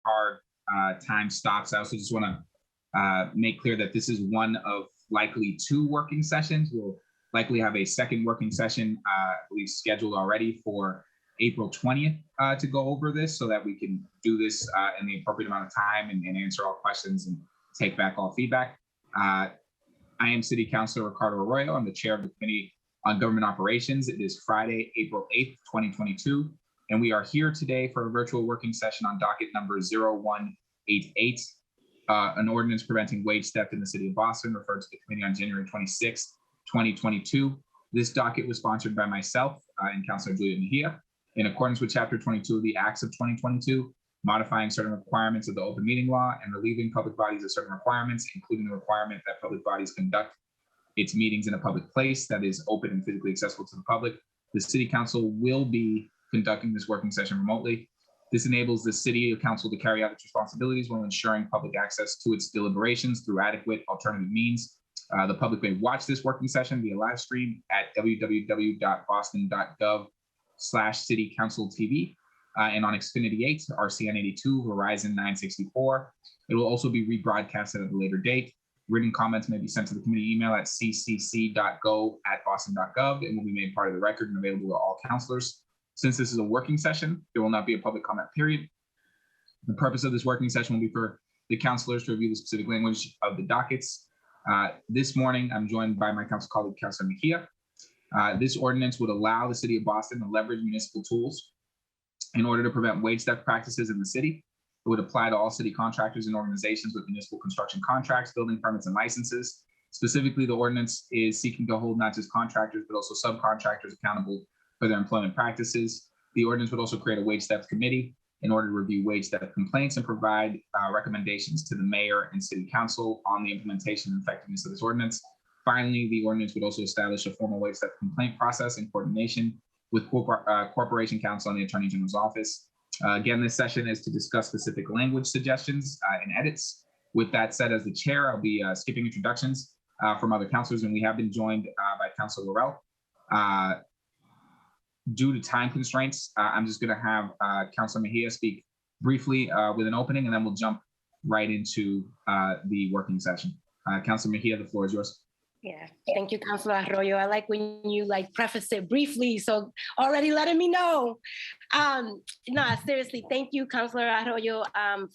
hard time stops. I also just want to make clear that this is one of likely 2 working sessions. We'll likely have a second working session, I believe, scheduled already for April 20th to go over this so that we can do this in the appropriate amount of time and answer all questions and take back all feedback. I am City Councilor Ricardo Arroyo. I'm the chair of the Committee on Government Operations. It is Friday, April 8th, 2022, and we are here today for a virtual working session on docket number 0188, an ordinance preventing wage theft in the City of Boston, referred to the committee on January 26th, 2022. This docket was sponsored by myself and Councilor Julia Mejia in accordance with Chapter 22 of the Acts of 2022, modifying certain requirements of the open meeting law and relieving public bodies of certain requirements, including the requirement that public bodies conduct its meetings in a public place that is open and physically accessible to the public. The City Council will be conducting this working session remotely. This enables the City Council to carry out its responsibilities while ensuring public access to its deliberations through adequate alternative means. The public may watch this working session via live stream at www.boston.gov/citycounciltv and on Xfinity 8, RCN 82, Verizon 964. It will also be rebroadcasted at a later date. Written comments may be sent to the committee email at ccc.go@boston.gov and will be made part of the record and available to all councilors. Since this is a working session, there will not be a public comment period. The purpose of this working session will be for the councilors to review the specific language of the dockets. This morning, I'm joined by my council colleague, Councilor Mejia. This ordinance would allow the City of Boston to leverage municipal tools in order to prevent wage theft practices in the city. It would apply to all city contractors and organizations with municipal construction contracts, building permits, and licenses. Specifically, the ordinance is seeking to hold not just contractors, but also subcontractors accountable for their employment practices. The ordinance would also create a wage theft committee in order to review wage theft complaints and provide recommendations to the mayor and city council on the implementation and effectiveness of this ordinance. Finally, the ordinance would also establish a formal wage theft complaint process in coordination with Corporation Counsel and the Attorney General's office. Again, this session is to discuss specific language suggestions and edits. With that said, as the chair, I'll be skipping introductions from other councilors, and we have been joined by Councilor Laurel. Due to time constraints, I'm just going to have Councilor Mejia speak briefly with an opening, and then we'll jump right into the working session. Councilor Mejia, the floor is yours. Yeah, thank you, Councilor Arroyo. I like when you preface it briefly, so already letting me know. No, seriously, thank you, Councilor Arroyo,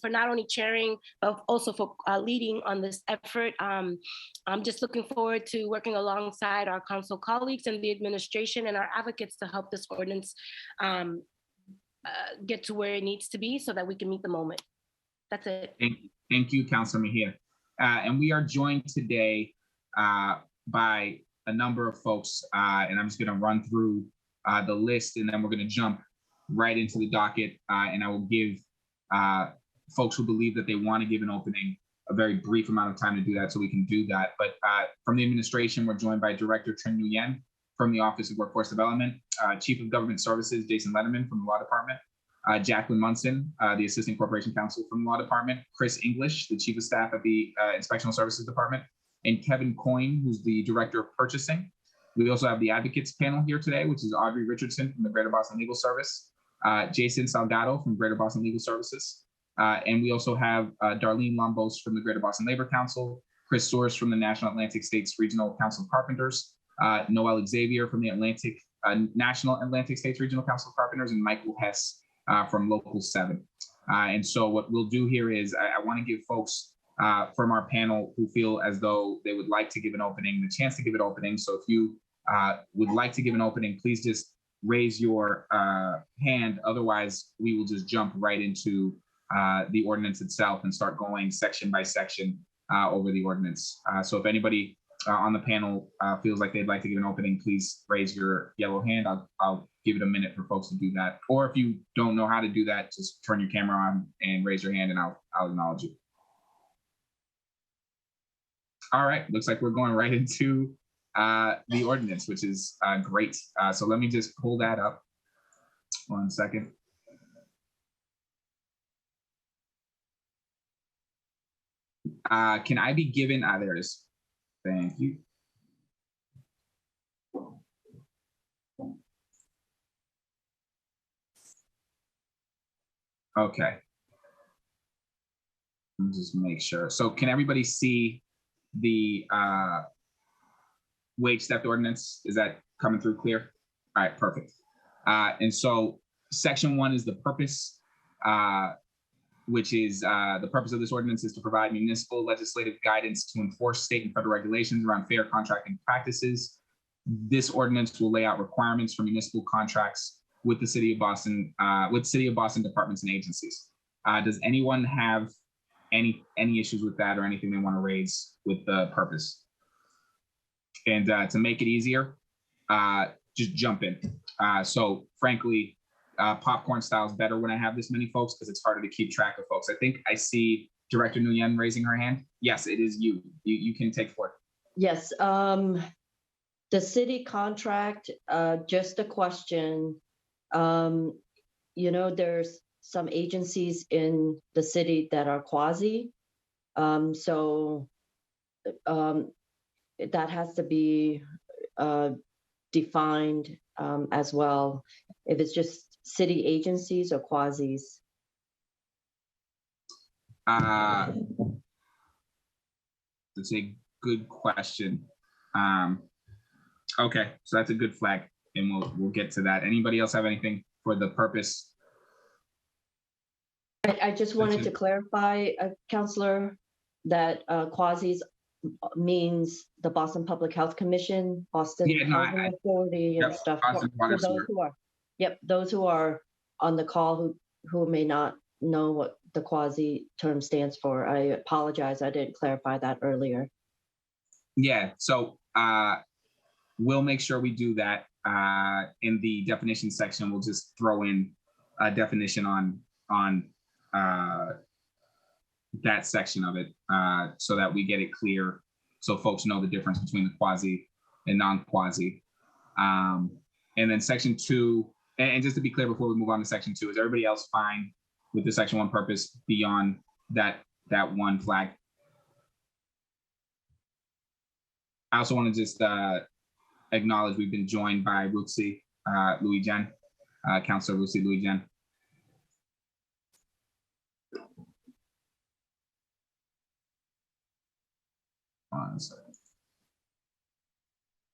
for not only chairing, but also for leading on this effort. I'm just looking forward to working alongside our council colleagues and the administration and our advocates to help this ordinance get to where it needs to be so that we can meet the moment. That's it. Thank you, Councilor Mejia. And we are joined today by a number of folks, and I'm just going to run through the list, and then we're going to jump right into the docket, and I will give folks who believe that they want to give an opening a very brief amount of time to do that, so we can do that. But from the administration, we're joined by Director Trin Nguyen from the Office of Workforce Development, Chief of Government Services Jason Letterman from the Law Department, Jacqueline Munson, the Assistant Corporation Counsel from the Law Department, Chris English, the Chief of Staff at the Inspectional Services Department, and Kevin Coyne, who's the Director of Purchasing. We also have the advocates panel here today, which is Audrey Richardson from the Greater Boston Legal Service, Jason Salgado from Greater Boston Legal Services, and we also have Darlene Lombos from the Greater Boston Labor Council, Chris Soares from the National Atlantic States Regional Council of Carpenters, Noel Xavier from the National Atlantic States Regional Council of Carpenters, and Michael Hess from Local 7. And so what we'll do here is I want to give folks from our panel who feel as though they would like to give an opening, the chance to give an opening. So if you would like to give an opening, please just raise your hand. Otherwise, we will just jump right into the ordinance itself and start going section by section over the ordinance. So if anybody on the panel feels like they'd like to give an opening, please raise your yellow hand. I'll give it a minute for folks to do that. Or if you don't know how to do that, just turn your camera on and raise your hand and I'll acknowledge you. All right, looks like we're going right into the ordinance, which is great. So let me just pull that up. 1 second. Can I be given, there it is. Thank you. Okay. Let me just make sure. So can everybody see the wage theft ordinance? Is that coming through clear? All right, perfect. And so section 1 is the purpose, which is the purpose of this ordinance is to provide municipal legislative guidance to enforce state and federal regulations around fair contracting practices. This ordinance will lay out requirements for municipal contracts with the City of Boston, departments and agencies. Does anyone have any issues with that or anything they want to raise with the purpose? And to make it easier, just jump in. So frankly, popcorn style is better when I have this many folks because it's harder to keep track of folks. I think I see Director Nguyen raising her hand. Yes, it is you. You can take forth. Yes, the city contract, just a question. There's some agencies in the city that are quasi. So that has to be defined as well. If it's just city agencies or quasis. That's a good question. Okay, so that's a good flag, and we'll get to that. Anybody else have anything for the purpose? I just wanted to clarify, Councillor, that quasis means the Boston Public Health Commission, Boston Housing Authority, and stuff. For those who are, those who are on the call who may not know what the quasi term stands for. I apologize, I didn't clarify that earlier. Yeah, so we'll make sure we do that. In the definition section, we'll just throw in a definition on that section of it so that we get it clear, so folks know the difference between the quasi and non-quasi. And then section 2, and just to be clear before we move on to section 2, is everybody else fine with the section 1 purpose beyond that one flag? I also want to just acknowledge we've been joined by Ruthsy Louis Jen, Councilor Ruthsy Louis Jen. One second.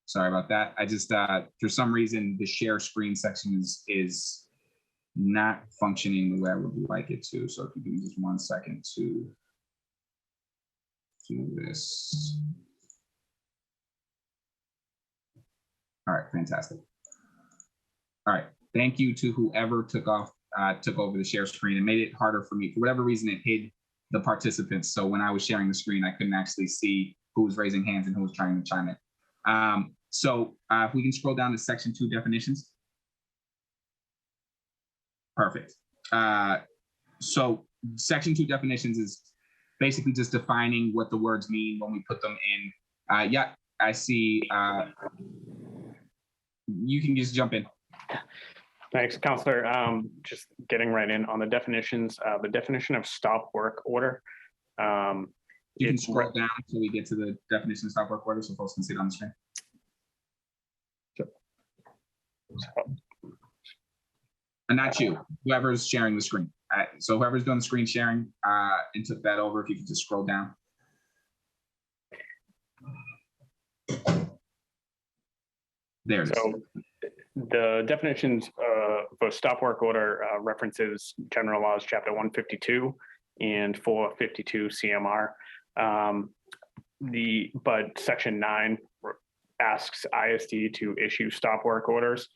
Sorry about that. I just, for some reason, the share screen section is not functioning the way I would like it to. So if you give me just 1 second to do this. All right, fantastic. All right, thank you to whoever took over the share screen and made it harder for me. For whatever reason, it hid the participants. So when I was sharing the screen, I couldn't actually see who was raising hands and who was trying to chime in. So if we can scroll down to section 2 definitions. Perfect. So section 2 definitions is basically just defining what the words mean when we put them in. Yeah, I see. You can just jump in. Thanks, Councillor. Just getting right in on the definitions. The definition of stop work order. You can scroll down until we get to the definition of stop work order so folks can see it on the screen. And not you, whoever's sharing the screen. So whoever's doing the screen sharing and took that over, if you could just scroll down. There it is. So the definitions for stop work order references General Laws Chapter 152 and 452 CMR. But Section 9 asks ISD to issue stop work orders.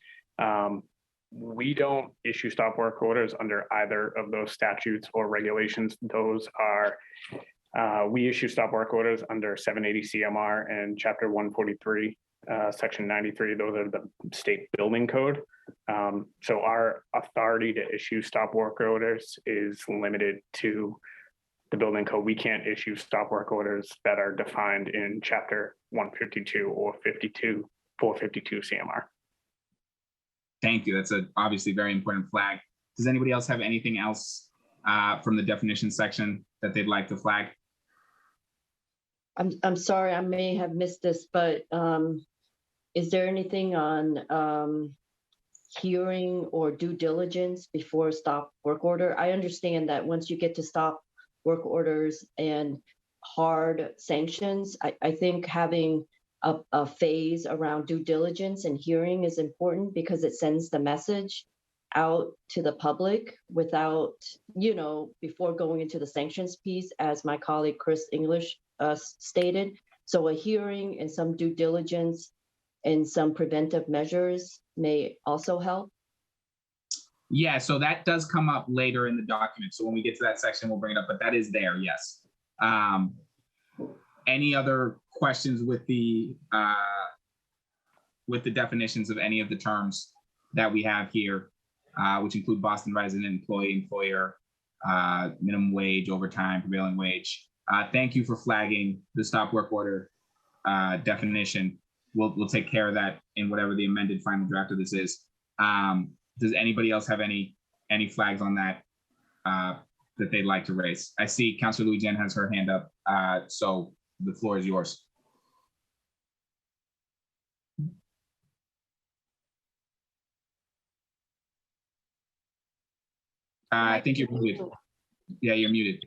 We don't issue stop work orders under either of those statutes or regulations. Those are, we issue stop work orders under 780 CMR and Chapter 143, Section 93. Those are the state building code. So our authority to issue stop work orders is limited to the building code. We can't issue stop work orders that are defined in Chapter 152 or 452 CMR. Thank you. That's obviously very important flag. Does anybody else have anything else from the definition section that they'd like to flag? I'm sorry, I may have missed this, but is there anything on hearing or due diligence before stop work order? I understand that once you get to stop work orders and hard sanctions. I think having a phase around due diligence and hearing is important because it sends the message out to the public without, before going into the sanctions piece, as my colleague Chris English stated. So a hearing and some due diligence and some preventive measures may also help. Yeah, so that does come up later in the document. So when we get to that section, we'll bring it up, but that is there, yes. Any other questions with the definitions of any of the terms that we have here, which include Boston resident, employee, employer, minimum wage, overtime, prevailing wage? Thank you for flagging the stop work order definition. We'll take care of that in whatever the amended final draft of this is. Does anybody else have any flags on that that they'd like to raise? I see Councilor Louis Jen has her hand up, so the floor is yours. I think you're muted. Yeah, you're muted.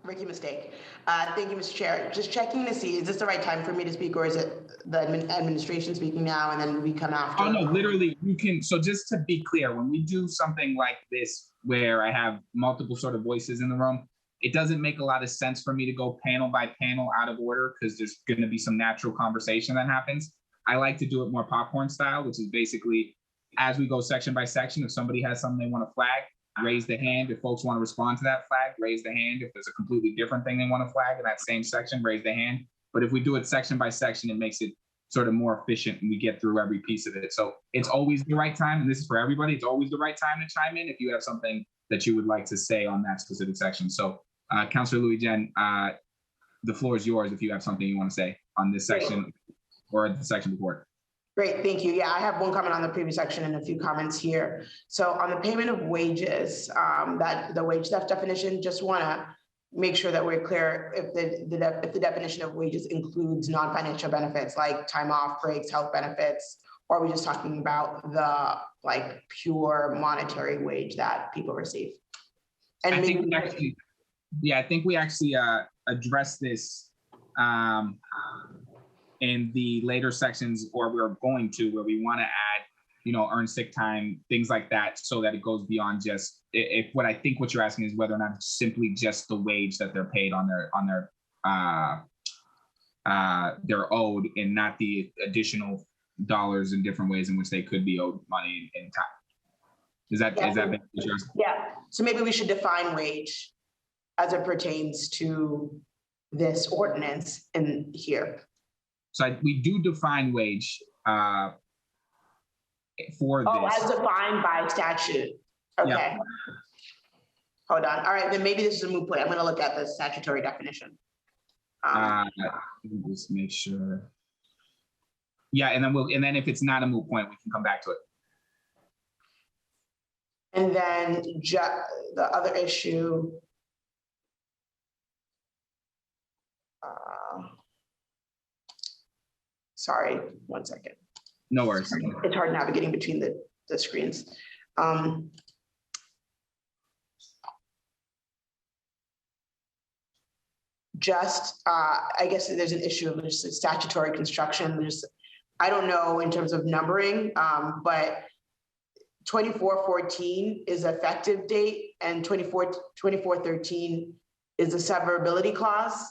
Rookie mistake. Thank you, Mr. Chair. Just checking to see, is this the right time for me to speak, or is it the administration speaking now and then we come after? Oh, no, literally, you can. So just to be clear, when we do something like this, where I have multiple sort of voices in the room, it doesn't make a lot of sense for me to go panel by panel out of order because there's going to be some natural conversation that happens. I like to do it more popcorn style, which is basically as we go section by section, if somebody has something they want to flag, raise the hand. If folks want to respond to that flag, raise the hand. If there's a completely different thing they want to flag in that same section, raise the hand. But if we do it section by section, it makes it sort of more efficient and we get through every piece of it. So it's always the right time, and this is for everybody, it's always the right time to chime in if you have something that you would like to say on that specific section. So Councilor Louis Jen, the floor is yours if you have something you want to say on this section or the section before. Great, thank you. Yeah, I have one comment on the previous section and a few comments here. So on the payment of wages, that the wage theft definition, just want to make sure that we're clear if the definition of wages includes non-financial benefits like time off, breaks, health benefits, or are we just talking about the like pure monetary wage that people receive? And I think we actually addressed this in the later sections, or we're going to, where we want to add, earn sick time, things like that, so that it goes beyond just, if what I think what you're asking is whether or not it's simply just the wage that they're paid on they're owed, and not the additional dollars in different ways in which they could be owed money in time. Is that what you're asking? Yeah, so maybe we should define wage as it pertains to this ordinance in here. So we do define wage for this. As defined by statute. Okay. Yeah. Hold on. All right, then maybe this is a moot point. I'm going to look at the statutory definition. Just make sure. Yeah, and then if it's not a moot point, we can come back to it. And then the other issue. Sorry, 1 second. No worries. It's hard navigating between the screens. I guess there's an issue of just statutory construction. I don't know in terms of numbering, but 2414 is the effective date and 2413 is the severability clause.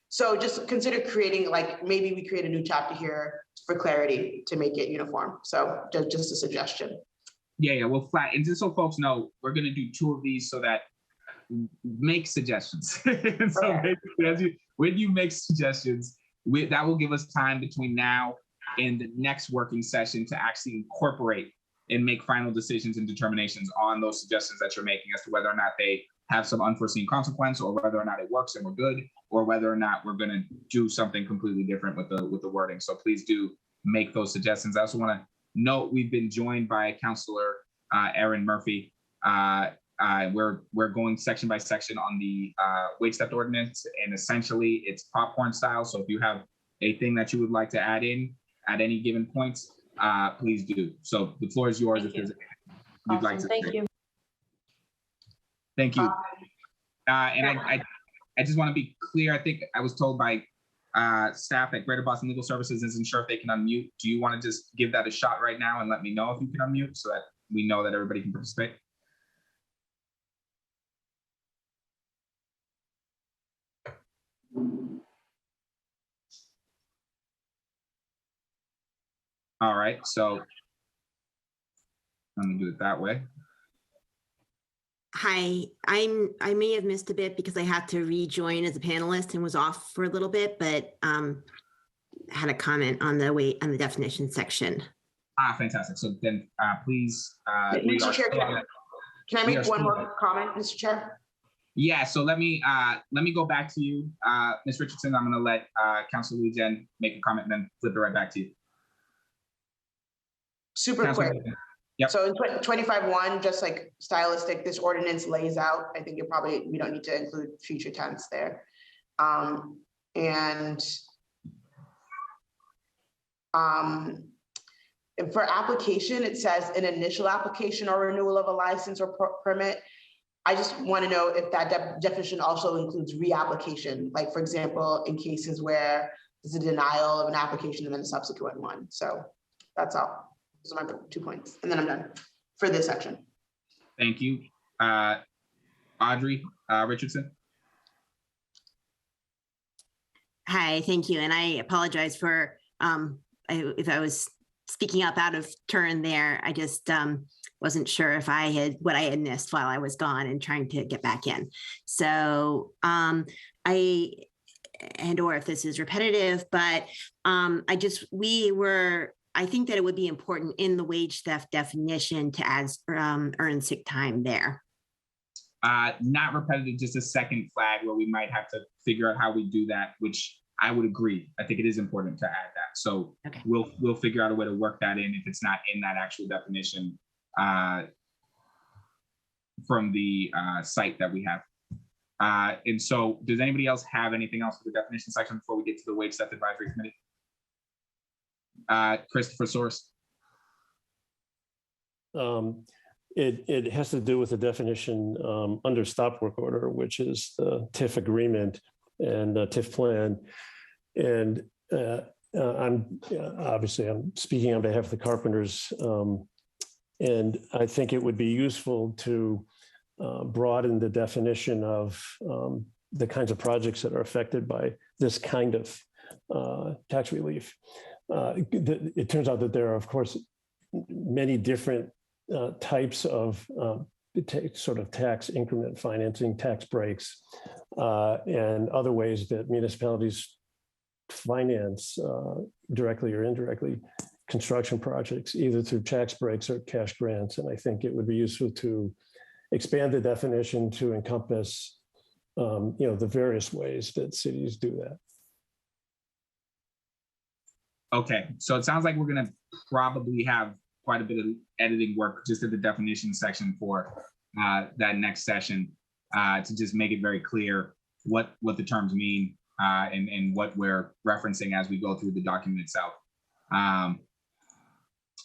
So just consider creating, like, maybe we create a new chapter here for clarity to make it uniform. So just a suggestion. Yeah, well, and just so folks know, we're going to do 2 of these so that make suggestions. So okay. When you make suggestions, that will give us time between now and the next working session to actually incorporate and make final decisions and determinations on those suggestions that you're making as to whether or not they have some unforeseen consequence, or whether or not it works and we're good, or whether or not we're going to do something completely different with the wording. So please do make those suggestions. I also want to note we've been joined by Councilor Erin Murphy. We're going section by section on the wage theft ordinance, and essentially it's popcorn style. So if you have a thing that you would like to add in at any given points, please do. So the floor is yours. If there's anything you'd like to say. Thank you. Thank you. And I just want to be clear. I think I was told by staff at Greater Boston Legal Services isn't sure if they can unmute. Do you want to just give that a shot right now and let me know if you can unmute so that we know that everybody can participate? All right, so let me do it that way. Hi, I may have missed a bit because I had to rejoin as a panelist and was off for a little bit, but had a comment on the definition section. Fantastic. So then please. Mr. Chair, can I make one more comment, Mr. Chair? Yeah, so let me go back to you, Ms. Richardson. I'm going to let Councilor Lee Jen make a comment and then flip it right back to you. Super Councilor quick. Yep. So in 25.1, just like stylistic, this ordinance lays out, I think we don't need to include future tense there. And for application, it says an initial application or renewal of a license or permit. I just want to know if that definition also includes reapplication, like for example, in cases where there's a denial of an application and then a subsequent one. So that's all. Those are my 2 points, and then I'm done for this section. Thank you. Audrey Richardson. Hi, thank you. And I apologize for if I was speaking up out of turn there. I just wasn't sure if what I had missed while I was gone and trying to get back in. So or if this is repetitive, but I think that it would be important in the wage theft definition to add earned sick time there. Not repetitive, just a second flag where we might have to figure out how we do that, which I would agree. I think it is important to add that. So okay. We'll figure out a way to work that in if it's not in that actual definition from the site that we have. And so does anybody else have anything else for the definition section before we get to the Wage Theft Advisory Committee? Christopher Source. It has to do with the definition under stop work order, which is the TIF agreement and TIF plan. And I'm speaking on behalf of the carpenters, and I think it would be useful to broaden the definition of the kinds of projects that are affected by this kind of tax relief. It turns out that there are, of course, many different types of sort of tax increment financing, tax breaks, and other ways that municipalities finance directly or indirectly construction projects, either through tax breaks or cash grants. And I think it would be useful to expand the definition to encompass, the various ways that cities do that. Okay, so it sounds like we're going to probably have quite a bit of editing work just at the definition section for that next session to just make it very clear what the terms mean and what we're referencing as we go through the document itself.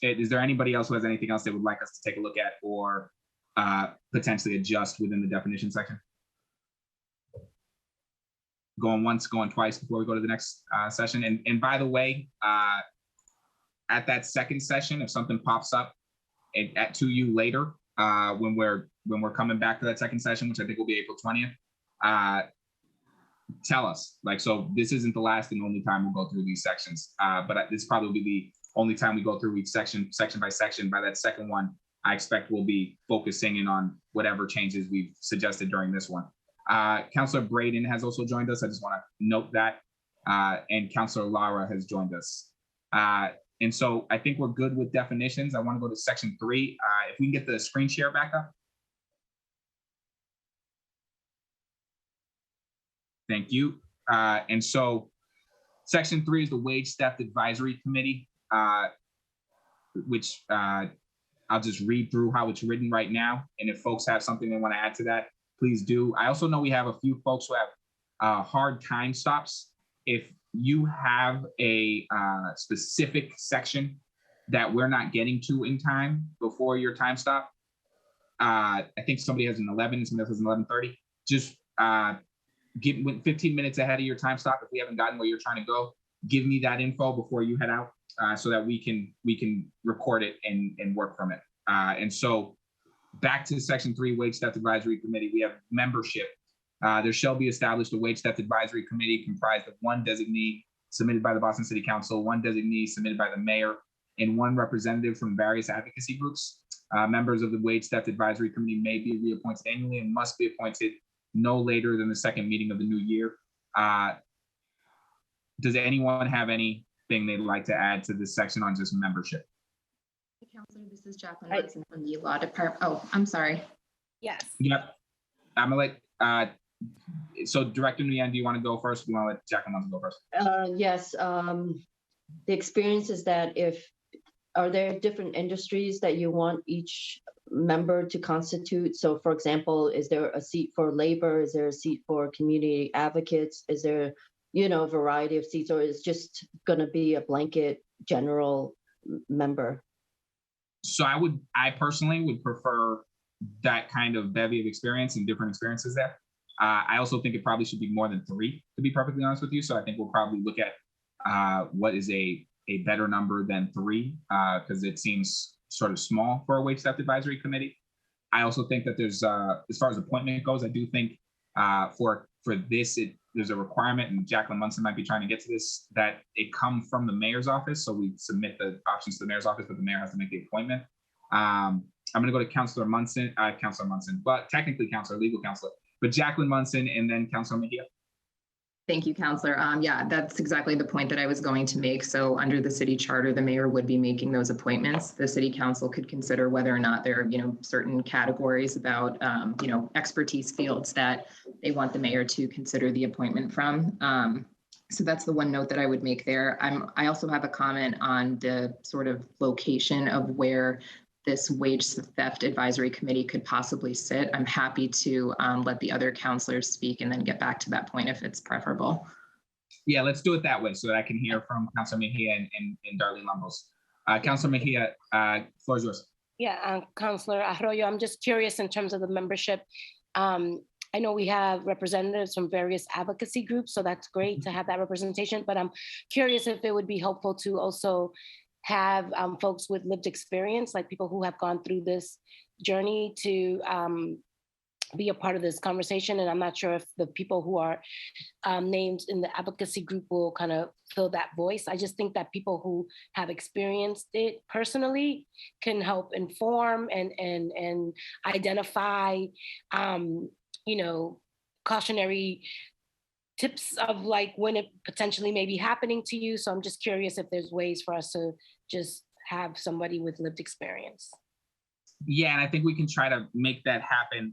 Is there anybody else who has anything else they would like us to take a look at or potentially adjust within the definition section? Going once, going twice before we go to the next session. And by the way, at that second session, if something pops up to you later, when we're coming back to that second session, which I think will be April 20th, tell us. Like, so this isn't the last and only time we'll go through these sections, but this probably will be the only time we go through each section by section. By that second one, I expect we'll be focusing in on whatever changes we've suggested during this one. Councillor Braden has also joined us. I just want to note that. And Councillor Lara has joined us. And so I think we're good with definitions. I want to go to section 3. If we can get the screen share back up. Thank you. And so section 3 is the Wage Theft Advisory Committee, which I'll just read through how it's written right now. And if folks have something they want to add to that, please do. I also know we have a few folks who have hard time stops. If you have a specific section that we're not getting to in time before your time stop, I think somebody has an 11, somebody else has an 11:30. Just give 15 minutes ahead of your time stop. If we haven't gotten where you're trying to go, give me that info before you head out, so that we can record it and work from it. And so back to Section 3, Wage Theft Advisory Committee, we have membership. There shall be established a Wage Theft Advisory Committee comprised of one designee submitted by the Boston City Council, one designee submitted by the mayor, and one representative from various advocacy groups. Members of the Wage Theft Advisory Committee may be reappointed annually and must be appointed no later than the second meeting of the new year. Does anyone have anything they'd like to add to this section on just membership? Counselor, this is Jacqueline Watson from the Law Department. Oh, I'm sorry. Yes. Yep. I'm gonna let, so Director Nguyen, do you want to go first? We want to let Jacqueline go first. Yes, the experience is that are there different industries that you want each member to constitute? So for example, is there a seat for labor? Is there a seat for community advocates? Is there, a variety of seats, or is just going to be a blanket general member? So I personally would prefer that kind of bevy of experience and different experiences there. I also think it probably should be more than 3, to be perfectly honest with you. So I think we'll probably look at what is a better number than 3, because it seems sort of small for a Wage Theft Advisory Committee. I also think that there's, as far as appointment goes, I do think for this, there's a requirement, and Jacqueline Munson might be trying to get to this, that it come from the mayor's office. So we submit the options to the mayor's office, but the mayor has to make the appointment. I'm going to go to Councilor Munson, but technically legal counselor, but Jacqueline Munson, and then Councilor Mejia. Thank you, Counselor. Yeah, that's exactly the point that I was going to make. So under the city charter, the mayor would be making those appointments. The city council could consider whether or not there are, certain categories about, expertise fields that they want the mayor to consider the appointment from. So that's the one note that I would make there. I also have a comment on the sort of location of where this Wage Theft Advisory Committee could possibly sit. I'm happy to let the other counselors speak and then get back to that point if it's preferable. Yeah, let's do it that way so that I can hear from Councilor Mejia and Darlene Lambos. Councilor Mejia, floor is yours. Yeah, Councilor Arroyo, I'm just curious in terms of the membership. I know we have representatives from various advocacy groups, so that's great to have that representation, but I'm curious if it would be helpful to also have folks with lived experience, like people who have gone through this journey, to be a part of this conversation. And I'm not sure if the people who are named in the advocacy group will kind of fill that voice. I just think that people who have experienced it personally can help inform and identify, cautionary tips of like when it potentially may be happening to you. So I'm just curious if there's ways for us to just have somebody with lived experience. Yeah, and I think we can try to make that happen.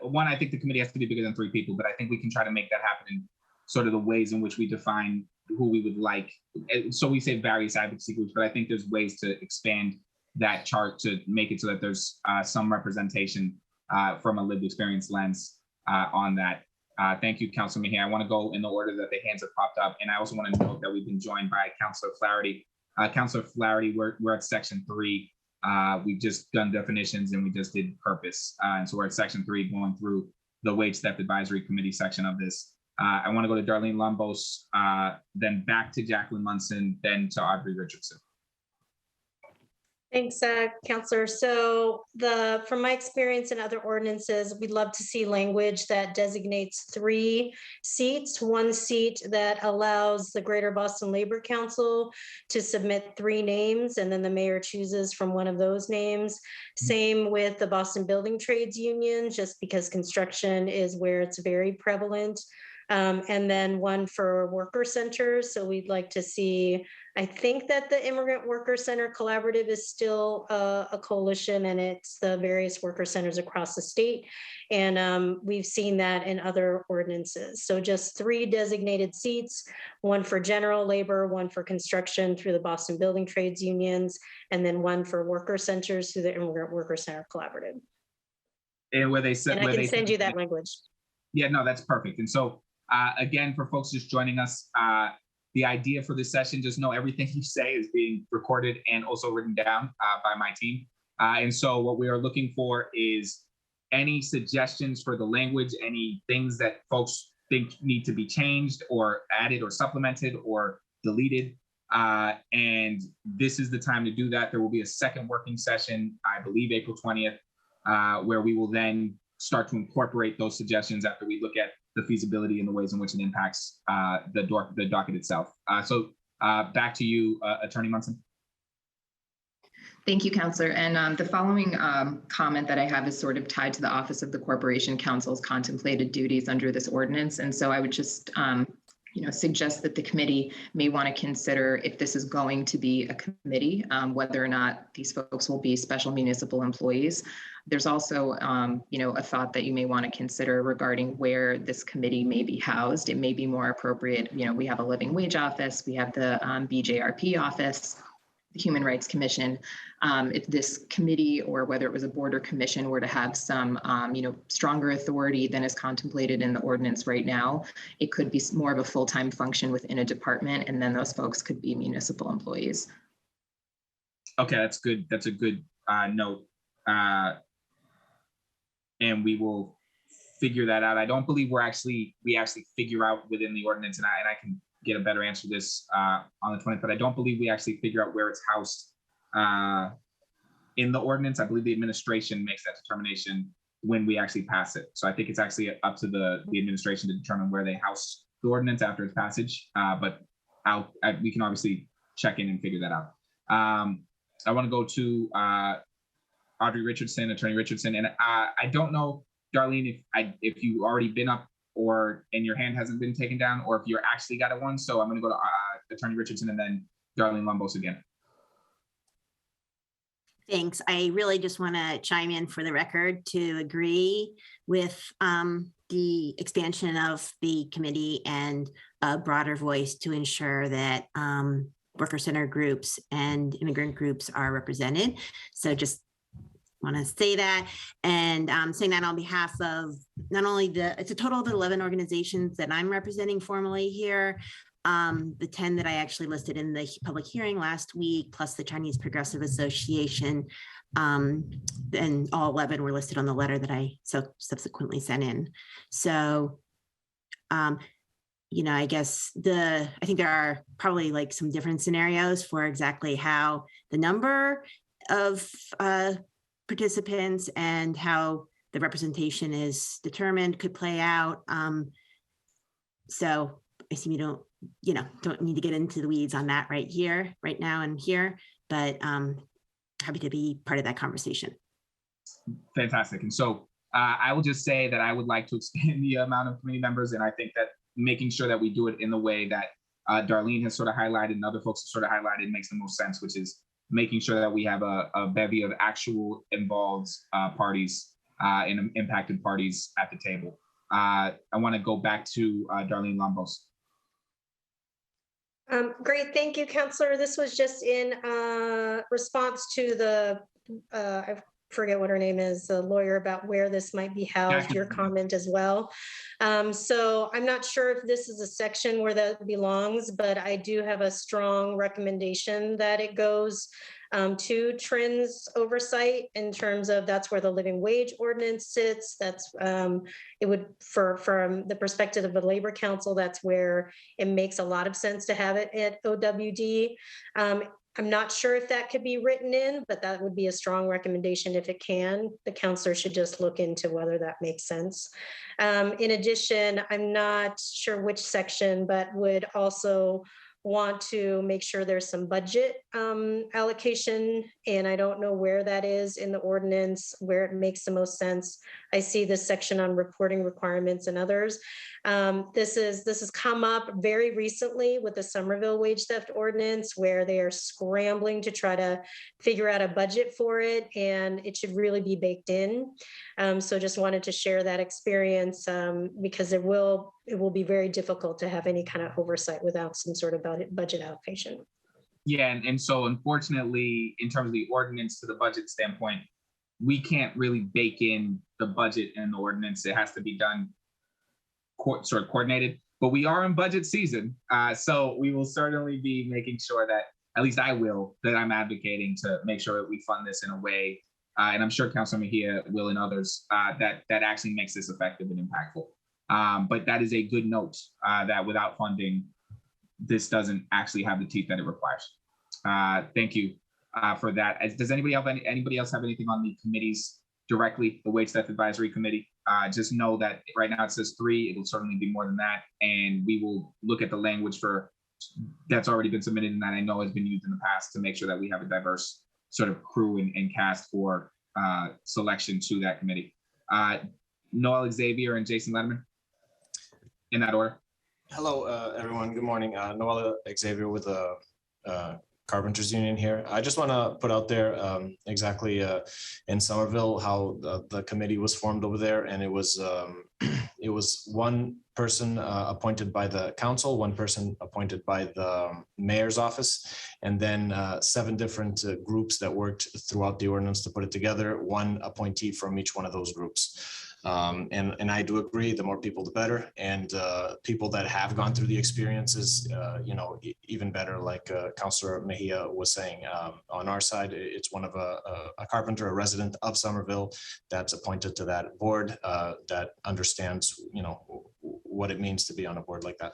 One, I think the committee has to be bigger than 3 people, but I think we can try to make that happen in sort of the ways in which we define who we would like. So we say various advocacy groups, but I think there's ways to expand that chart to make it so that there's some representation from a lived experience lens on that. Thank you, Councilor Mejia. I want to go in the order that the hands have popped up. And I also want to note that we've been joined by Councilor Flaherty. Councilor Flaherty, we're at Section 3. We've just done definitions and we just did purpose. And so we're at Section 3 going through the Wage Theft Advisory Committee section of this. I want to go to Darlene Lambos, then back to Jacqueline Munson, then to Audrey Richardson. Thanks, Councillor. So from my experience in other ordinances, we'd love to see language that designates 3 seats, 1 seat that allows the Greater Boston Labor Council to submit 3 names, and then the mayor chooses from one of those names. Same with the Boston Building Trades Union, just because construction is where it's very prevalent. And then 1 for worker centers. So we'd like to see, I think that the Immigrant Worker Center Collaborative is still a coalition, and it's the various worker centers across the state. And we've seen that in other ordinances. So just 3 designated seats, 1 for general labor, 1 for construction through the Boston Building Trades Unions, and then 1 for worker centers through the Immigrant Worker Center Collaborative. And where they said, and I can send you that language. Yeah, no, that's perfect. And so again, for folks just joining us, the idea for this session, just know everything you say is being recorded and also written down by my team. And so what we are looking for is any suggestions for the language, any things that folks think need to be changed or added or supplemented or deleted. And this is the time to do that. There will be a second working session, I believe April 20th, where we will then start to incorporate those suggestions after we look at the feasibility and the ways in which it impacts the docket itself. So back to you, Attorney Munson. Thank you, Counselor. And the following comment that I have is sort of tied to the Office of the Corporation Counsel's contemplated duties under this ordinance. And so I would just suggest that the committee may want to consider, if this is going to be a committee, whether or not these folks will be special municipal employees. There's also, a thought that you may want to consider regarding where this committee may be housed. It may be more appropriate. We have a living wage office, we have the BJRP office, the Human Rights Commission. If this committee, or whether it was a board or commission, were to have some, stronger authority than is contemplated in the ordinance right now, it could be more of a full-time function within a department, and then those folks could be municipal employees. Okay, that's good. That's a good note. And we will figure that out. I don't believe we actually figure out within the ordinance, and I can get a better answer to this on the 20th, but I don't believe we actually figure out where it's housed in the ordinance. I believe the administration makes that determination when we actually pass it. So I think it's actually up to the administration to determine where they house the ordinance after its passage. But we can obviously check in and figure that out. I want to go to Attorney Richardson, and I don't know, Darlene, if you've already been up and your hand hasn't been taken down, or if you're actually got one. So I'm going to go to Attorney Richardson and then Darlene Lumbos again. Thanks. I really just want to chime in for the record to agree with the expansion of the committee and a broader voice to ensure that worker-centered groups and immigrant groups are represented. So just want to say that, and saying that on behalf of not only it's a total of 11 organizations that I'm representing formally here, the 10 that I actually listed in the public hearing last week, plus the Chinese Progressive Association, and all 11 were listed on the letter that I subsequently sent in. So, I guess I think there are probably like some different scenarios for exactly how the number of participants and how the representation is determined could play out. So I assume you don't need to get into the weeds on that right now and here, but happy to be part of that conversation. Fantastic. And so I will just say that I would like to expand the amount of committee members, and I think that making sure that we do it in the way that Darlene has sort of highlighted and other folks have sort of highlighted makes the most sense, which is making sure that we have a bevy of actual involved parties and impacted parties at the table. I want to go back to Darlene Lumbos. Great, thank you, Counselor. This was just in response to the, I forget what her name is, the lawyer, about where this might be housed, your comment as well. So I'm not sure if this is a section where that belongs, but I do have a strong recommendation that it goes to TRIN's oversight in terms of that's where the living wage ordinance sits. That's it would, from the perspective of a labor council, that's where it makes a lot of sense to have it at OWD. I'm not sure if that could be written in, but that would be a strong recommendation if it can. The counselor should just look into whether that makes sense. In addition, I'm not sure which section, but would also want to make sure there's some budget allocation, and I don't know where that is in the ordinance, where it makes the most sense. I see this section on reporting requirements and others. This has come up very recently with the Somerville wage theft ordinance, where they are scrambling to try to figure out a budget for it, and it should really be baked in. So just wanted to share that experience because it will be very difficult to have any kind of oversight without some sort of budget allocation. Yeah, and so unfortunately, in terms of the ordinance to the budget standpoint, we can't really bake in the budget and the ordinance. It has to be done sort of coordinated, but we are in budget season. So we will certainly be making sure that, at least I will, that I'm advocating to make sure that we fund this in a way and I'm sure Councilor Mejia will and others, that actually makes this effective and impactful. But that is a good note that without funding, this doesn't actually have the teeth that it requires. Thank you for that. Does anybody else have anything on the committees directly, the Waitstaff Advisory Committee? Just know that right now it says 3, it will certainly be more than that. And we will look at the language that's already been submitted and that I know has been used in the past to make sure that we have a diverse sort of crew and cast for selection to that committee. Noel Xavier and Jason Letterman, in that order. Hello, everyone. Good morning. Noel Xavier with the Carpenters Union here. I just want to put out there exactly in Somerville how the committee was formed over there, and it was one person appointed by the council, one person appointed by the mayor's office, and then 7 different groups that worked throughout the ordinance to put it together, one appointee from each one of those groups. And I do agree, the more people, the better. And people that have gone through the experiences, even better, like Councilor Mejia was saying, on our side, it's one of a carpenter, a resident of Somerville that's appointed to that board that understands, what it means to be on a board like that.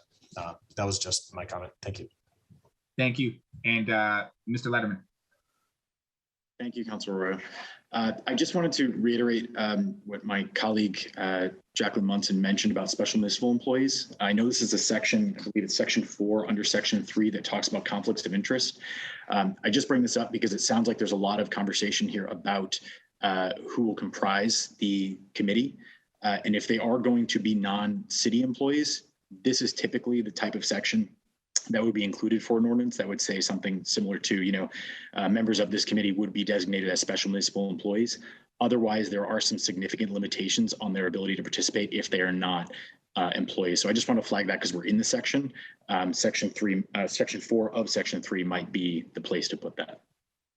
That was just my comment. Thank you. Thank you. And Mr. Letterman. Thank you, Councilor Arroyo. I just wanted to reiterate what my colleague Jacqueline Munson mentioned about special municipal employees. I know this is a section, I believe it's section 4 under section 3 that talks about conflicts of interest. I just bring this up because it sounds like there's a lot of conversation here about who will comprise the committee. And if they are going to be non-city employees, this is typically the type of section that would be included for an ordinance that would say something similar to, members of this committee would be designated as special municipal employees. Otherwise, there are some significant limitations on their ability to participate if they are not employees. So I just want to flag that because we're in the section. Section 4 of section 3 might be the place to put that.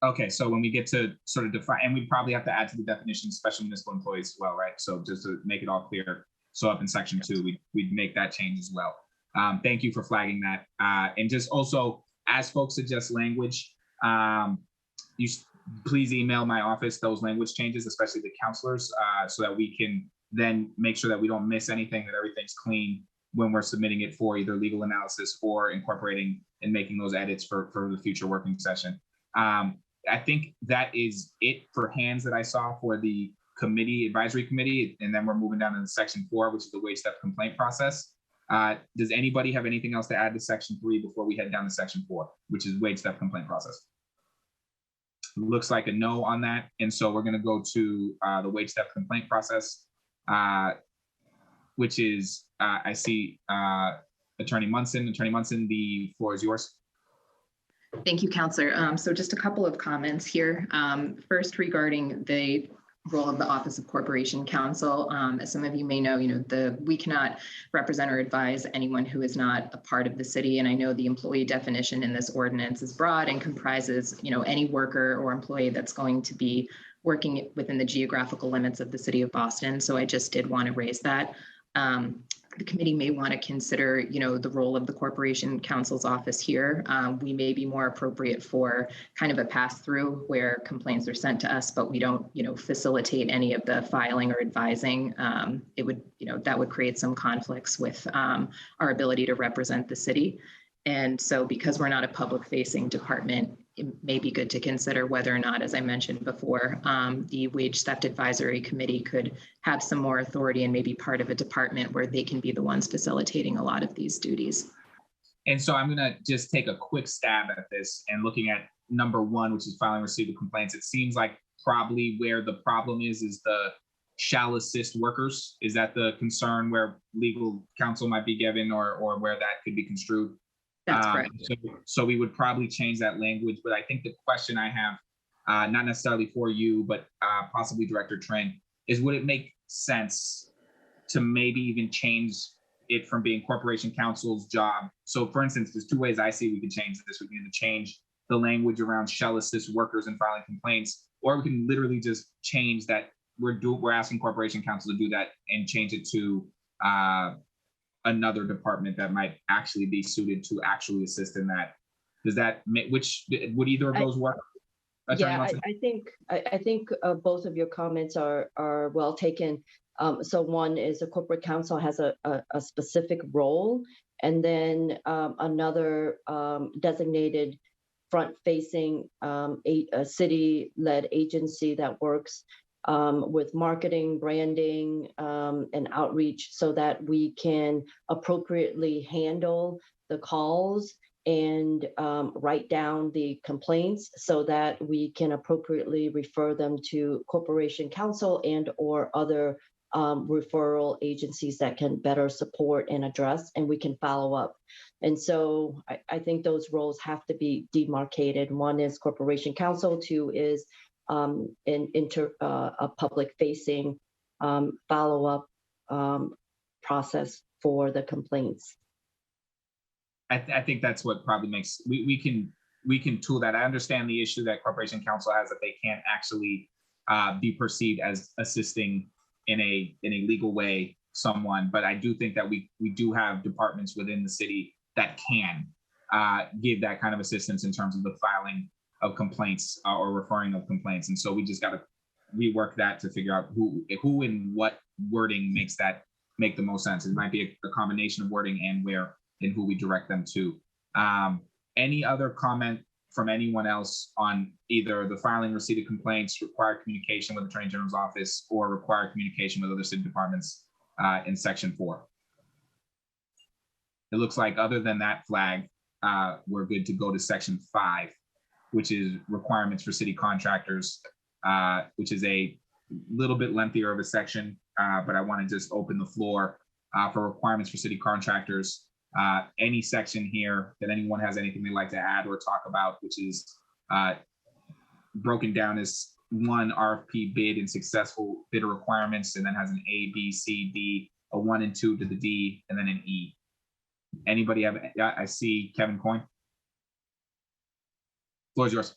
Okay, so when we get to sort of define, and we probably have to add to the definition special municipal employees as well, right? So just to make it all clear, so up in section 2, we'd make that change as well. Thank you for flagging that. And just also, as folks suggest language, please email my office those language changes, especially the counselors, so that we can then make sure that we don't miss anything, that everything's clean when we're submitting it for either legal analysis or incorporating and making those edits for the future working session. I think that is it for hands that I saw for the advisory committee, and then we're moving down to section 4, which is the Waitstaff complaint process. Does anybody have anything else to add to section 3 before we head down to section 4, which is Waitstaff complaint process? Looks like a no on that. And so we're going to go to the Waitstaff complaint process, which is, I see Attorney Munson. Attorney Munson, the floor is yours. Thank you, Councilor. So just a couple of comments here. First, regarding the role of the Office of Corporation Counsel. As some of you may know, we cannot represent or advise anyone who is not a part of the city. And I know the employee definition in this ordinance is broad and comprises, any worker or employee that's going to be working within the geographical limits of the city of Boston. So I just did want to raise that. The committee may want to consider, the role of the Corporation Counsel's office here. We may be more appropriate for kind of a pass-through where complaints are sent to us, but we don't, facilitate any of the filing or advising. It would, that would create some conflicts with our ability to represent the city. And so because we're not a public-facing department, it may be good to consider whether or not, as I mentioned before, the Wage Theft Advisory Committee could have some more authority and maybe part of a department where they can be the ones facilitating a lot of these duties. And so I'm going to just take a quick stab at this and looking at number 1, which is filing receipt of complaints. It seems like probably where the problem is the shall assist workers. Is that the concern where legal counsel might be given or where that could be construed? That's correct. So we would probably change that language, but I think the question I have, not necessarily for you, but possibly Director Trent, is would it make sense to maybe even change it from being Corporation Counsel's job? So for instance, there's 2 ways I see we could change this. We can either change the language around shall assist workers in filing complaints, or we can literally just change that we're asking Corporation Counsel to do that and change it to another department that might actually be suited to actually assist in that. Does that, which would either of those work? Yeah, Watson? I think both of your comments are well taken. So one is the corporate counsel has a specific role, and then another designated front-facing a city-led agency that works with marketing, branding, and outreach so that we can appropriately handle the calls and write down the complaints so that we can appropriately refer them to corporation counsel and or other referral agencies that can better support and address, and we can follow up. And so I think those roles have to be demarcated. One is corporation counsel, two is a public facing follow-up process for the complaints. I think that's what probably makes, we can tool that. I understand the issue that corporation counsel has, that they can't actually be perceived as assisting in a legal way someone, but I do think that we do have departments within the city that can give that kind of assistance in terms of the filing of complaints or referring of complaints. And so we just got to rework that to figure out who and what wording make the most sense. It might be a combination of wording and where and who we direct them to. Any other comment from anyone else on either the filing receipt of complaints, required communication with the Attorney General's office, or required communication with other city departments in Section 4? It looks like other than that flag, we're good to go to Section 5, which is requirements for city contractors, which is a little bit lengthier of a section, but I want to just open the floor for requirements for city contractors. Any section here that anyone has anything they'd like to add or talk about, which is broken down as 1 RFP bid and successful bidder requirements, and then has an A, B, C, D, a 1 and 2 to the D, and then an E. Anybody have? I see Kevin Coyne. Floor is yours.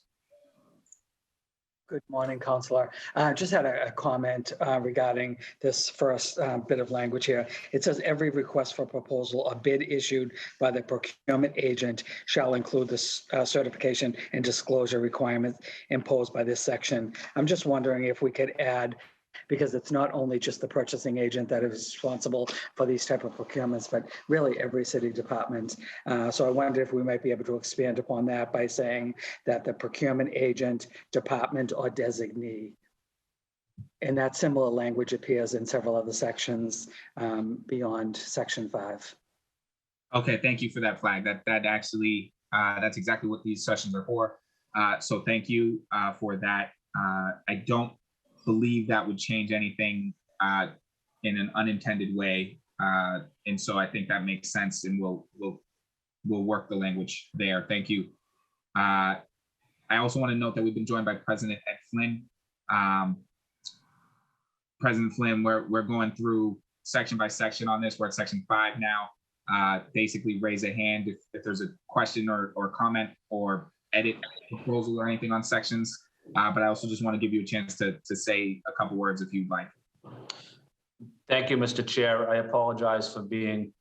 Good morning, Councilor. Just had a comment regarding this first bit of language here. It says every request for proposal or bid issued by the procurement agent shall include the certification and disclosure requirements imposed by this section. I'm just wondering if we could add, because it's not only just the purchasing agent that is responsible for these type of procurements, but really every city department. So I wondered if we might be able to expand upon that by saying that the procurement agent, department, or designee. And that similar language appears in several other sections beyond Section 5. Okay, thank you for that flag. That actually, that's exactly what these sessions are for. So thank you for that. I don't believe that would change anything in an unintended way, and so I think that makes sense, and we'll work the language there. Thank you. I also want to note that we've been joined by President Ed Flynn. President Flynn, we're going through section by section on this. We're at Section 5 now. Basically, raise a hand if there's a question or comment or edit proposal or anything on sections. But I also just want to give you a chance to say a couple words if you'd like. Thank you, Mr. Chair. I apologize for being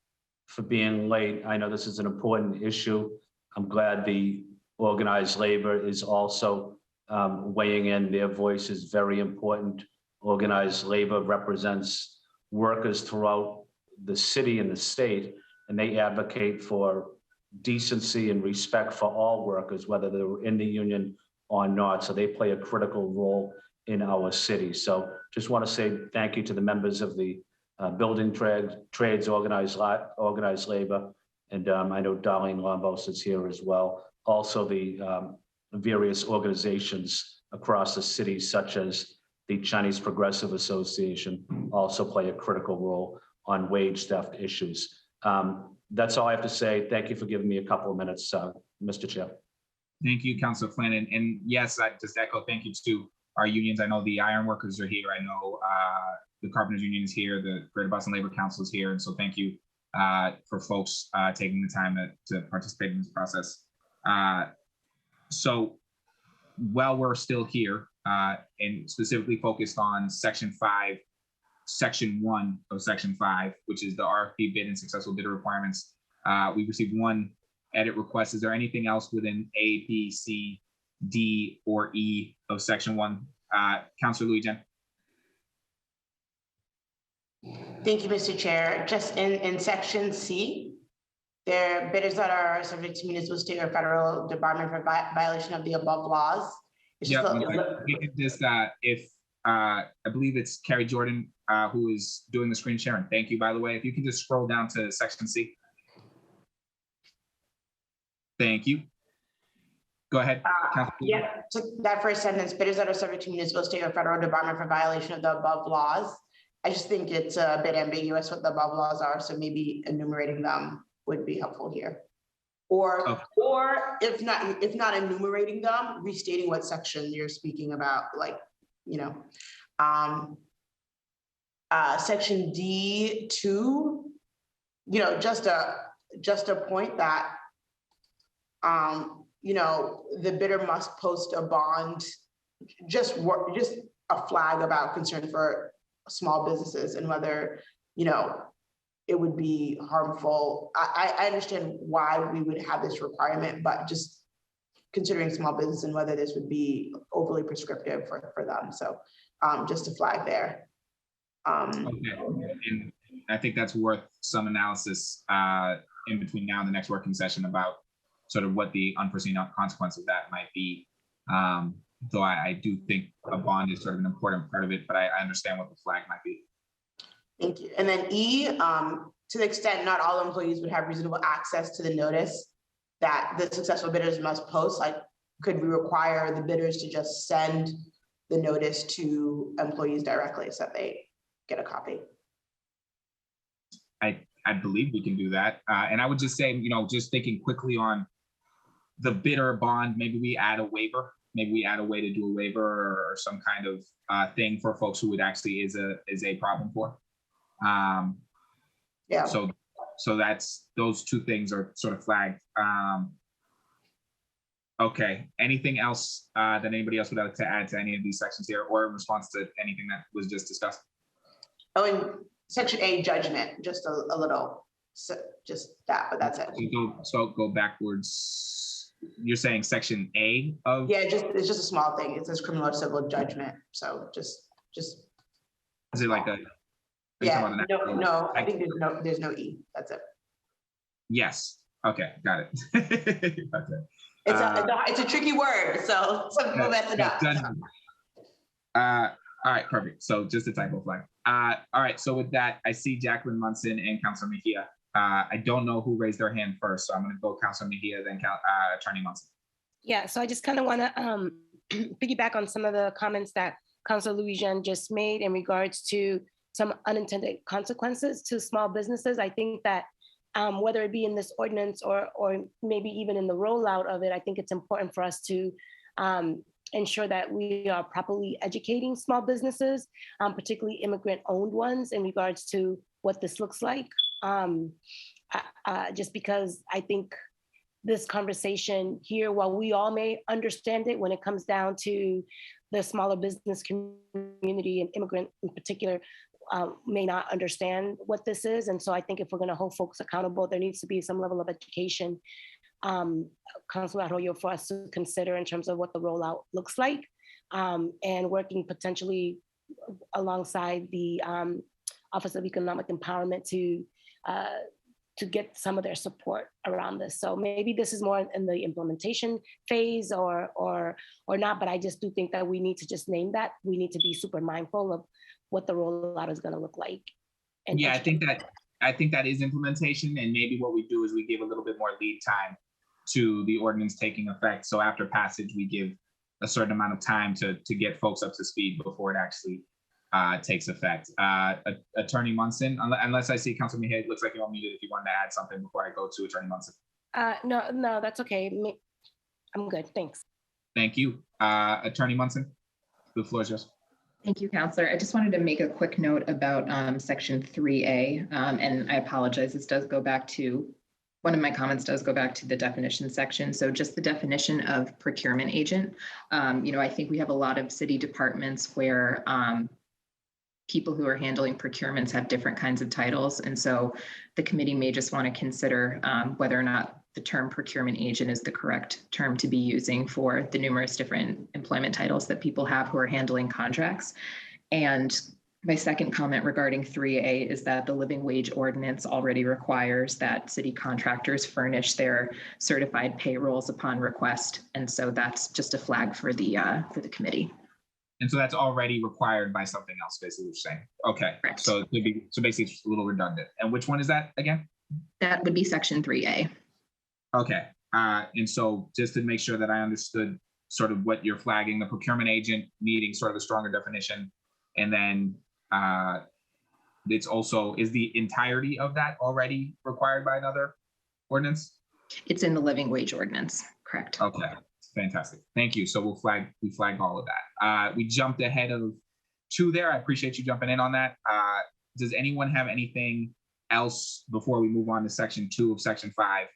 late. I know this is an important issue. I'm glad the organized labor is also weighing in. Their voice is very important. Organized labor represents workers throughout the city and the state, and they advocate for decency and respect for all workers, whether they're in the union or not. So they play a critical role in our city. So just want to say thank you to the members of the building trades, organized labor, and I know Darlene Lombos is here as well. Also the various organizations across the city, such as the Chinese Progressive Association, also play a critical role on wage theft issues. That's all I have to say. Thank you for giving me a couple of minutes, Mr. Chair. Thank you, Councilor Flynn. And yes, I just echo thank you to our unions. I know the iron workers are here. I know the carpenters union is here. The Greater Boston Labor Council is here. And so thank you for folks taking the time to participate in this process. So while we're still here and specifically focused on Section 5, Section 1 of Section 5, which is the RFP bid and successful bidder requirements, we received one edit request. Is there anything else within A, B, C, D, or E of section 1. Councilor Louis-Jean. Thank you, Mr. Chair. Just in section C, there are bidders that are subject to municipal, state, or federal debarment for violation of the above laws. It's just we can just if I believe it's Carrie Jordan who is doing the screen sharing. Thank you, by the way. If you can just scroll down to section C. Thank you. Go ahead. Yeah, so that first sentence, bidders that are subject to municipal, state, or federal debarment for violation of the above laws. I just think it's a bit ambiguous what the above laws are, so maybe enumerating them would be helpful here. Or if not enumerating them, restating what section you're speaking about, like, you know, section D2, you know, just a point that, you know, the bidder must post a bond, just a flag about concern for small businesses and whether, you know, it would be harmful. I understand why we would have this requirement, but just considering small business and whether this would be overly prescriptive for them. So just a flag there. Okay, and I think that's worth some analysis in between now and the next working session about sort of what the unforeseen consequences of that might be. Though I do think a bond is sort of an important part of it, but I understand what the flag might be. Thank you. And then E, to the extent not all employees would have reasonable access to the notice that the successful bidders must post, like, could we require the bidders to just send the notice to employees directly so that they get a copy? I believe we can do that. And I would just say, you know, just thinking quickly on the bidder bond, maybe we add a waiver. Maybe we add a way to do a waiver or some kind of thing for folks who it actually is a problem for. Yeah. So that's, those two things are sort of flagged. Okay. Anything else that anybody else would like to add to any of these sections here, or in response to anything that was just discussed? Oh, and section A, judgment, just a little, so just that, but that's it. So go backwards. You're saying section A of? Yeah, it's just a small thing. It says criminal or civil judgment. So just. Is it like a? Yeah, no, I think there's no E. That's it. Yes. Okay, got it. Okay. It's a tricky word, so some people mess it up. All right, perfect. So just a typo flag. All right, so with that, I see Jacqueline Munson and Councilor Mejia. I don't know who raised their hand first, so I'm going to go Councilor Mejia, then Attorney Munson. Yeah, so I just kind of want to piggyback on some of the comments that Councilor Louis-Jean just made in regards to some unintended consequences to small businesses. I think that whether it be in this ordinance or maybe even in the rollout of it, I think it's important for us to ensure that we are properly educating small businesses, particularly immigrant-owned ones, in regards to what this looks like. Just because I think this conversation here, while we all may understand it, when it comes down to the smaller business community and immigrant in particular, may not understand what this is. And so I think if we're going to hold folks accountable, there needs to be some level of education, Councilor Arroyo, for us to consider in terms of what the rollout looks like, and working potentially alongside the Office of Economic Empowerment to get some of their support around this. So maybe this is more in the implementation phase or not, but I just do think that we need to just name that. We need to be super mindful of what the rollout is going to look like. And yeah, I think that is implementation, and maybe what we do is we give a little bit more lead time to the ordinance taking effect. So after passage, we give a certain amount of time to get folks up to speed before it actually takes effect. Attorney Munson, unless I see Councilor Mejia, it looks like you're muted if you wanted to add something before I go to Attorney Munson. No, that's okay. I'm good, thanks. Thank you. Attorney Munson, the floor is yours. Thank you, Councilor. I just wanted to make a quick note about section 3A, and I apologize, this does go back to, one of my comments does go back to the definition section. So just the definition of procurement agent. I think we have a lot of city departments where people who are handling procurements have different kinds of titles. And so the committee may just want to consider whether or not the term procurement agent is the correct term to be using for the numerous different employment titles that people have who are handling contracts. And my second comment regarding 3A is that the living wage ordinance already requires that city contractors furnish their certified payrolls upon request. And so that's just a flag for the committee. And so that's already required by something else, basically, what you're saying. Okay. Correct. So it could be, so basically it's a little redundant. And which one is that again? That would be section 3A. Okay. And so just to make sure that I understood sort of what you're flagging, the procurement agent needing sort of a stronger definition. And then it's also, is the entirety of that already required by another ordinance? It's in the living wage ordinance, correct. Okay, fantastic. Thank you. So we flagged all of that. We jumped ahead of 2 there. I appreciate you jumping in on that. Does anyone have anything else before we move on to section 2 of section 5?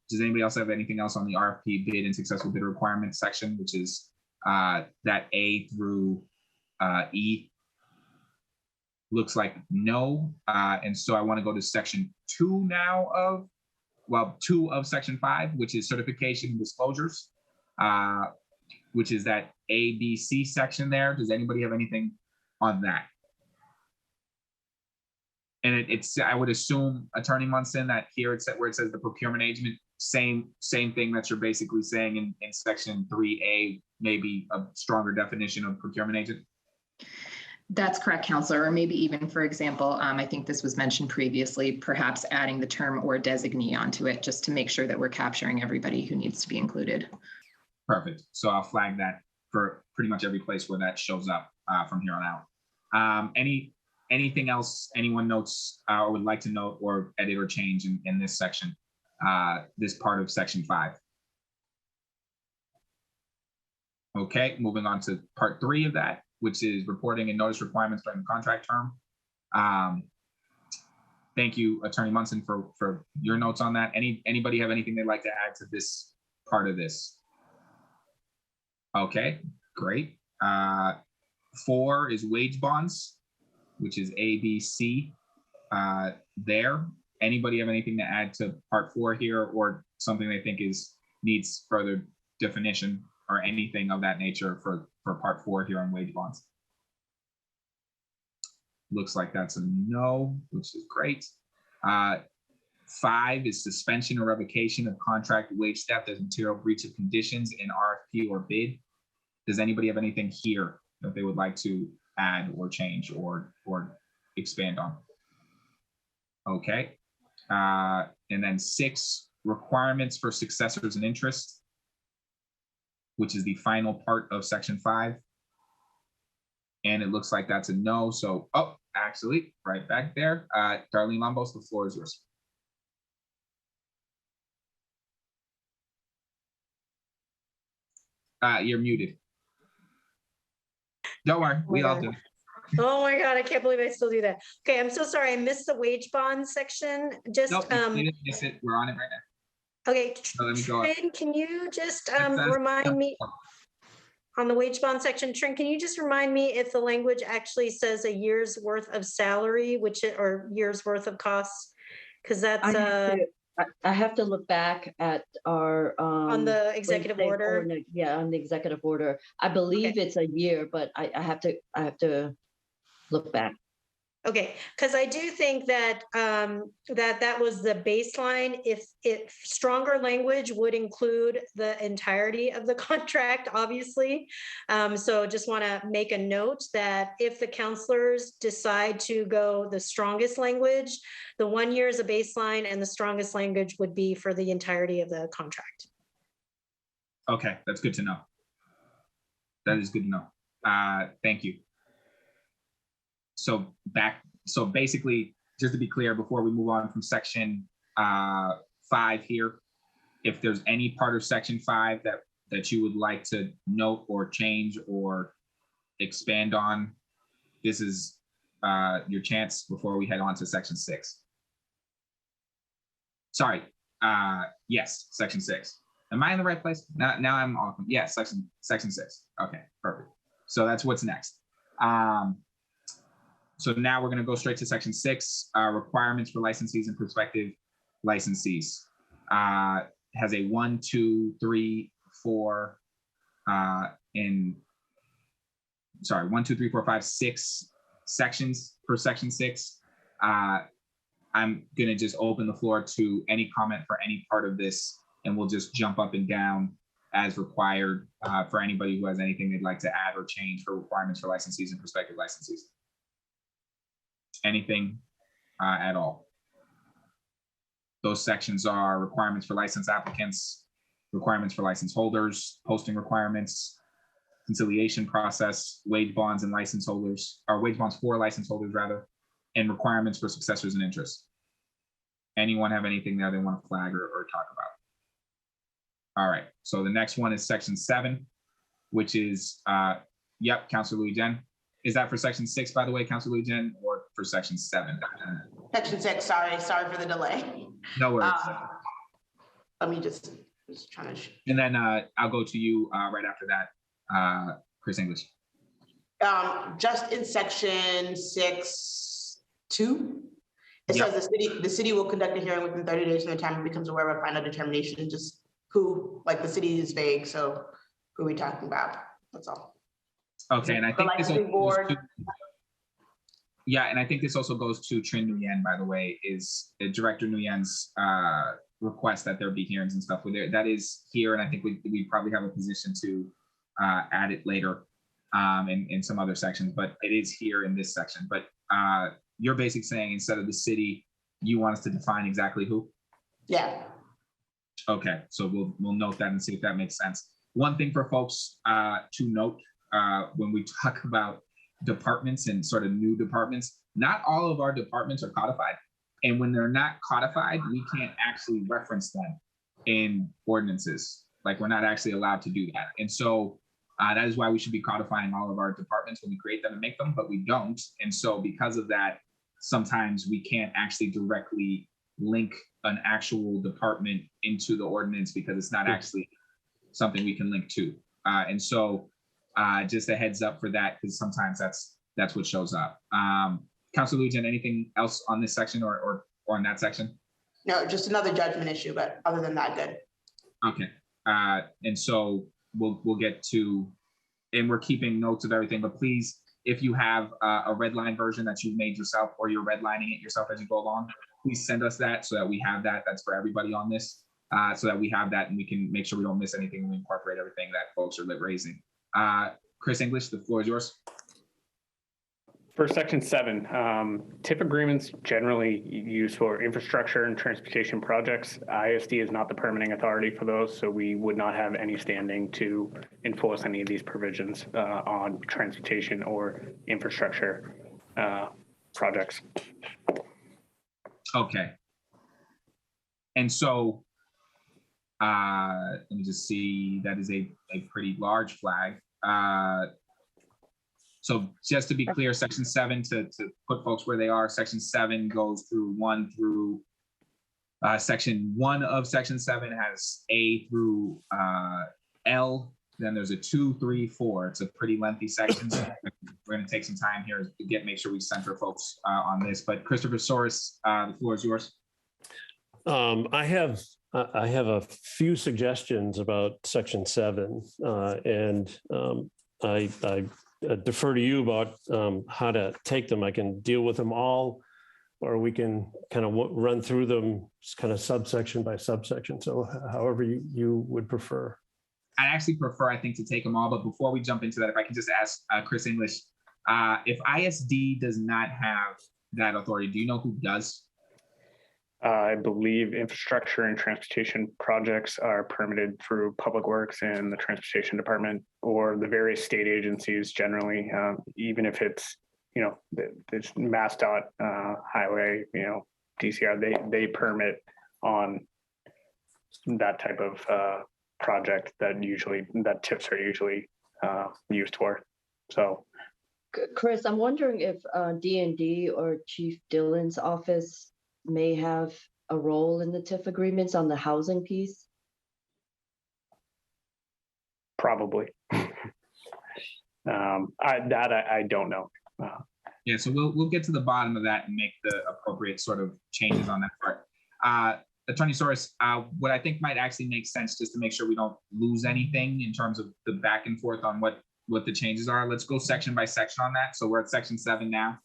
Does anybody else have anything else on the RFP bid and successful bidder requirements section, which is that A through E? Looks like no. And so I want to go to section 2 now of, well, 2 of section 5, which is certification and disclosures, which is that A, B, C section there. Does anybody have anything on that? And it's, I would assume, Attorney Munson, that here it's where it says the procurement agent, same thing that you're basically saying in section 3A, maybe a stronger definition of procurement agent. That's correct, Counselor. Or maybe even, for example, I think this was mentioned previously, perhaps adding the term or designee onto it, just to make sure that we're capturing everybody who needs to be included. Perfect. So I'll flag that for pretty much every place where that shows up from here on out. Anything else anyone notes or would like to note or edit or change in this section, this part of section 5? Okay, moving on to part 3 of that, which is reporting and notice requirements during the contract term. Thank you, Attorney Munson, for your notes on that. Anybody have anything they'd like to add to this part of this? Okay, great. 4 is wage bonds, which is A, B, C there. Anybody have anything to add to part 4 here, or something they think needs further definition or anything of that nature for part 4 here on wage bonds? Looks like that's a no, which is great. 5 is suspension or revocation of contract wage theft as material breach of conditions in RFP or bid. Does anybody have anything here that they would like to add or change or expand on? Okay. And then 6, requirements for successors and interests, which is the final part of section 5. And it looks like that's a no. So, oh, actually, right back there. Darlene Lombos, the floor is yours. You're muted. Don't worry, we all do. Oh my God, I can't believe I still do that. Okay, I'm so sorry. I missed the wage bond section. Just nope, you didn't miss it. We're on it right now. Okay, so let me go Trin, can you just remind me on the wage bond section, Trin, can you just remind me if the language actually says a year's worth of salary, or year's worth of costs? Because that's I have to look back at our on the executive order. Yeah, on the executive order. I believe it's a year, but I have to look back. Okay, because I do think that that was the baseline. If stronger language would include the entirety of the contract, obviously. So just want to make a note that if the counselors decide to go the strongest language, the 1 year is a baseline, and the strongest language would be for the entirety of the contract. Okay, that's good to know. That is good to know. Thank you. So basically, just to be clear, before we move on from section 5 here, if there's any part of section 5 that you would like to note or change or expand on, this is your chance before we head on to section 6. Sorry, yes, section 6. Am I in the right place? Now I'm off. Yeah, section 6. Okay, perfect. So that's what's next. So now we're going to go straight to section 6, requirements for licensees and prospective licensees. has a 1, 2, 3, 4, 1, 2, 3, 4, 5, 6 sections per section 6. I'm gonna just open the floor to any comment for any part of this, and we'll just jump up and down as required for anybody who has anything they'd like to add or change for requirements for licensees and prospective licensees. Anything at all. Those sections are requirements for license applicants, requirements for license holders, posting requirements, conciliation process, wage bonds and license holders, or wage bonds for license holders rather, and requirements for successors and interests. Anyone have anything there they want to flag or talk about? All right, so the next one is section 7, which is, yep, Councilor Louis-Jen. Is that for section 6, by the way, Councilor Louis-Jen, or for section 7? Section 6, sorry for the delay. No worries. Let me just trying to. And then I'll go to you right after that, Chris English. Just in section 6.2, it says the city will conduct a hearing within 30 days from the time it becomes aware of a final determination. Just who, like the city is vague, so who are we talking about? That's all. Okay, and I think this also goes to, and I think this also goes to Trin Nguyen, by the way, is Director Nguyen's request that there be hearings and stuff with it. That is here, and I think we probably have a position to add it later in some other sections, but it is here in this section. But you're basically saying instead of the city, you want us to define exactly who? Yeah. Okay, so we'll note that and see if that makes sense. One thing for folks to note when we talk about departments and sort of new departments, not all of our departments are codified. And when they're not codified, we can't actually reference them in ordinances. Like we're not actually allowed to do that. And so that is why we should be codifying all of our departments when we create them and make them, but we don't. And so because of that, sometimes we can't actually directly link an actual department into the ordinance because it's not actually something we can link to. And so just a heads up for that, because sometimes that's what shows up. Councilor Louis-Jen, anything else on this section or on that section? No, just another judgment issue, but other than that, good. Okay, and so we'll get to, and we're keeping notes of everything, but please, if you have a red line version that you've made yourself or you're redlining it yourself as you go along, please send us that so that we have that. That's for everybody on this, so that we have that and we can make sure we don't miss anything and we incorporate everything that folks are raising. Chris English, the floor is yours. For section 7, TIF agreements generally used for infrastructure and transportation projects. ISD is not the permitting authority for those, so we would not have any standing to enforce any of these provisions on transportation or infrastructure projects. Okay. And so, let me just see, that is a pretty large flag. So just to be clear, section 7, to put folks where they are, section 7 goes through 1 through section 1 of section 7 has A through L. Then there's a 2, 3, 4. It's a pretty lengthy section. So we're going to take some time here to make sure we center folks on this. But Christopher Soros, the floor is yours. I have a few suggestions about section 7, and I defer to you about how to take them. I can deal with them all, or we can kind of run through them kind of subsection by subsection. So however you would prefer. I actually prefer, I think, to take them all. But before we jump into that, if I can just ask Chris English, if ISD does not have that authority, do you know who does? I believe infrastructure and transportation projects are permitted through Public Works and the Transportation Department or the various state agencies generally, even if it's, it's MassDOT, highway, DCR, they permit on that type of project that TIFs are usually used for. So, Chris, I'm wondering if D&D or Chief Dillon's office may have a role in the TIF agreements on the housing piece? Probably. I don't know. Yeah, so we'll get to the bottom of that and make the appropriate sort of changes on that part. Attorney Soros, what I think might actually make sense, just to make sure we don't lose anything in terms of the back and forth on what the changes are, let's go section by section on that. So we're at section 7 now.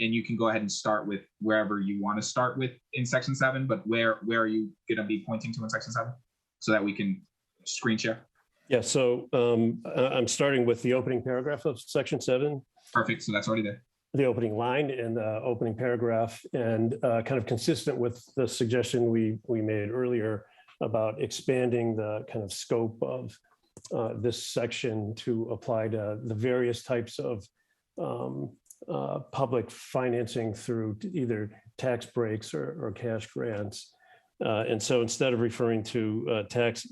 And you can go ahead and start with wherever you want to start with in section 7, but where are you going to be pointing to in section 7 so that we can screen share? Yeah, so I'm starting with the opening paragraph of section 7. Perfect, so that's already there. The opening line and the opening paragraph, and kind of consistent with the suggestion we made earlier about expanding the kind of scope of this section to apply to the various types of public financing through either tax breaks or cash grants. And so instead of referring to tax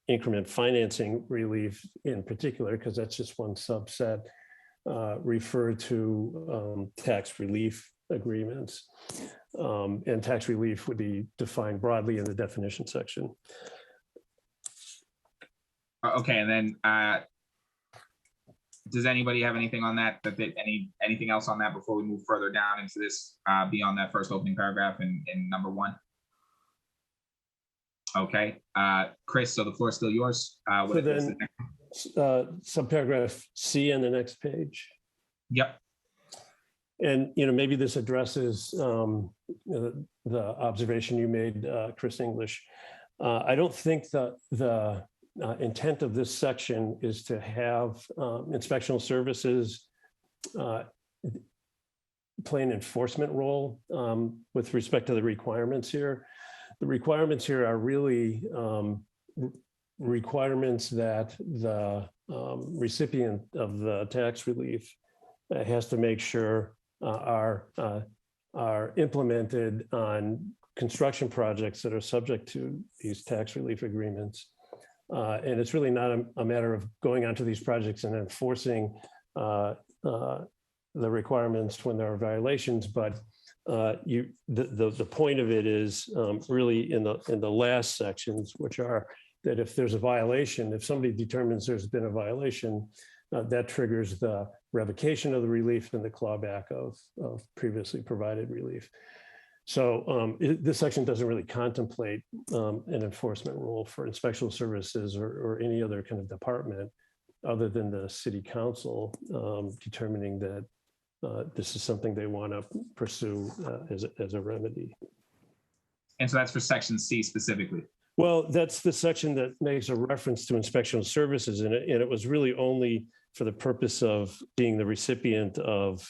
increment financing relief in particular, because that's just one subset, refer to tax relief agreements. And tax relief would be defined broadly in the definition section. Okay, and then does anybody have anything on that? Anything else on that before we move further down into this, beyond that first opening paragraph in number 1? Okay, Chris, so the floor is still yours. So then, subparagraph C on the next page. Yep. And maybe this addresses the observation you made, Chris English. I don't think that the intent of this section is to have inspectional services play an enforcement role with respect to the requirements here. The requirements here are really requirements that the recipient of the tax relief has to make sure are implemented on construction projects that are subject to these tax relief agreements. And it's really not a matter of going onto these projects and enforcing the requirements when there are violations, but the point of it is really in the last sections, which are that if there's a violation, if somebody determines there's been a violation, that triggers the revocation of the relief and the clawback of previously provided relief. So this section doesn't really contemplate an enforcement role for inspectional services or any other kind of department other than the city council determining that this is something they want to pursue as a remedy. And so that's for section C specifically. Well, that's the section that makes a reference to inspectional services, and it was really only for the purpose of being the recipient of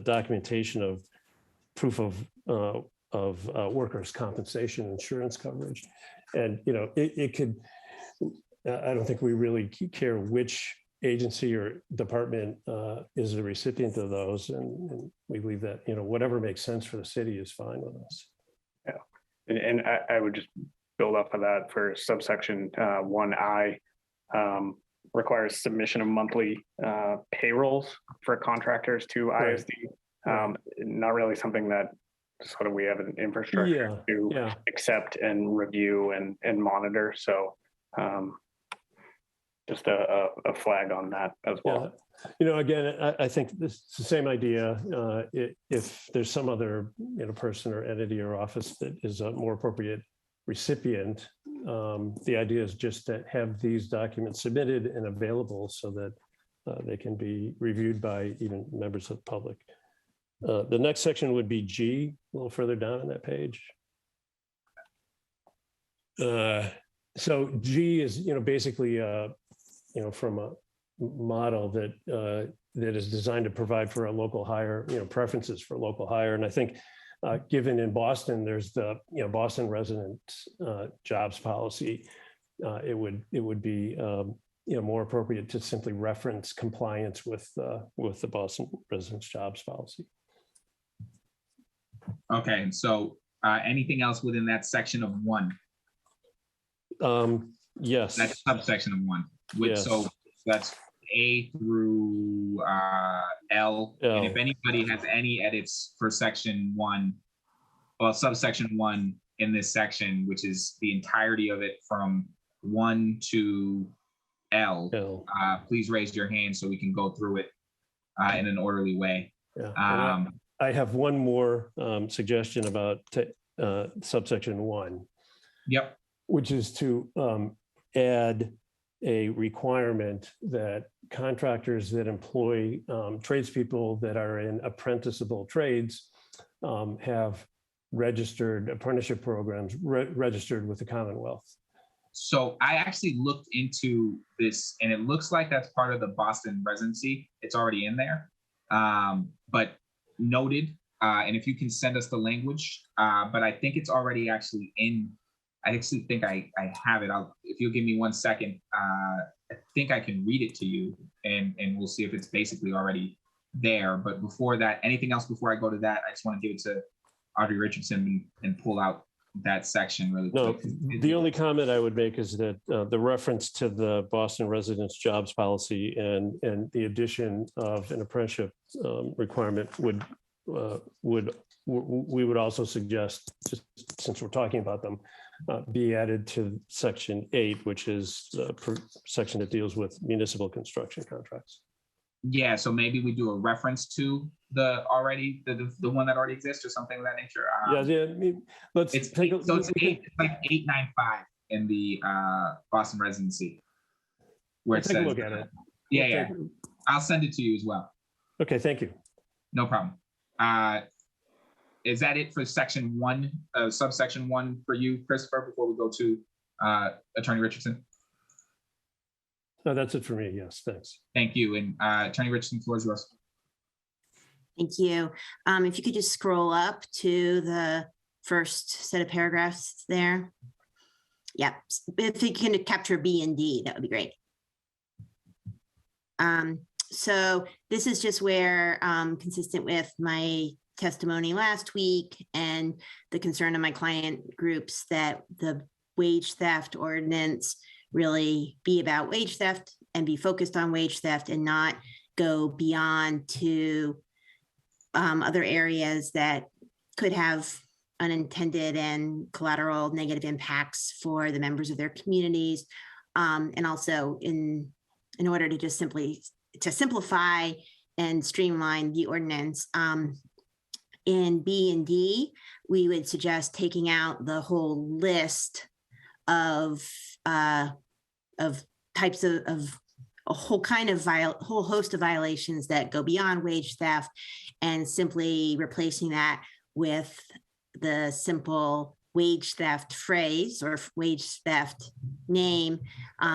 documentation of proof of workers' compensation insurance coverage. And it could, I don't think we really care which agency or department is the recipient of those, and we believe that whatever makes sense for the city is fine with us. Yeah, and I would just build up of that for subsection 1I, requires submission of monthly payrolls for contractors to ISD. Not really something that sort of we have an infrastructure to accept and review and monitor. So just a flag on that as well. Again, I think this is the same idea. If there's some other person or entity or office that is a more appropriate recipient, the idea is just to have these documents submitted and available so that they can be reviewed by even members of the public. The next section would be G, a little further down on that page. So G is, basically, from a model that is designed to provide for a local hire, preferences for local hire. And I think given in Boston, there's the, Boston resident jobs policy. It would be, more appropriate to simply reference compliance with the Boston residents jobs policy. Okay, so anything else within that section of 1? Yes. That's subsection of 1. Yes. So that's A through L. And if anybody has any edits for section 1, well, subsection 1 in this section, which is the entirety of it from 1 to L, please raise your hand so we can go through it in an orderly way. I have one more suggestion about subsection 1. Yep. Which is to add a requirement that contractors that employ tradespeople that are in apprenticeable trades have registered apprenticeship programs registered with the Commonwealth. So I actually looked into this, and it looks like that's part of the Boston residency. It's already in there, but noted. And if you can send us the language, but I think it's already actually in. I actually think I have it. If you'll give me 1 second, I think I can read it to you, and we'll see if it's basically already there. But before that, anything else before I go to that, I just want to give it to Audrey Richardson and pull out that section really quick. No, the only comment I would make is that the reference to the Boston residence jobs policy and the addition of an apprenticeship requirement we would also suggest, just since we're talking about them, be added to section 8, which is the section that deals with municipal construction contracts. Yeah, so maybe we do a reference to the one that already exists or something of that nature. Let's take a so it's like 895 in the Boston residency, where it says. Take a look at it. Yeah. I'll send it to you as well. Okay, thank you. No problem. Is that it for section 1, subsection 1 for you, Christopher, before we go to Attorney Richardson? No, that's it for me. Yes, thanks. Thank you. And Attorney Richardson, floor is yours. Thank you. If you could just scroll up to the first set of paragraphs there. Yeah, if you can capture B and D, that would be great. So this is just where, consistent with my testimony last week and the concern of my client groups, that the wage theft ordinance really be about wage theft and be focused on wage theft and not go beyond to other areas that could have unintended and collateral negative impacts for the members of their communities. And also in order to just simplify and streamline the ordinance. In B and D, we would suggest taking out the whole list of types of a whole host of violations that go beyond wage theft, and simply replacing that with the simple wage theft phrase or wage theft name,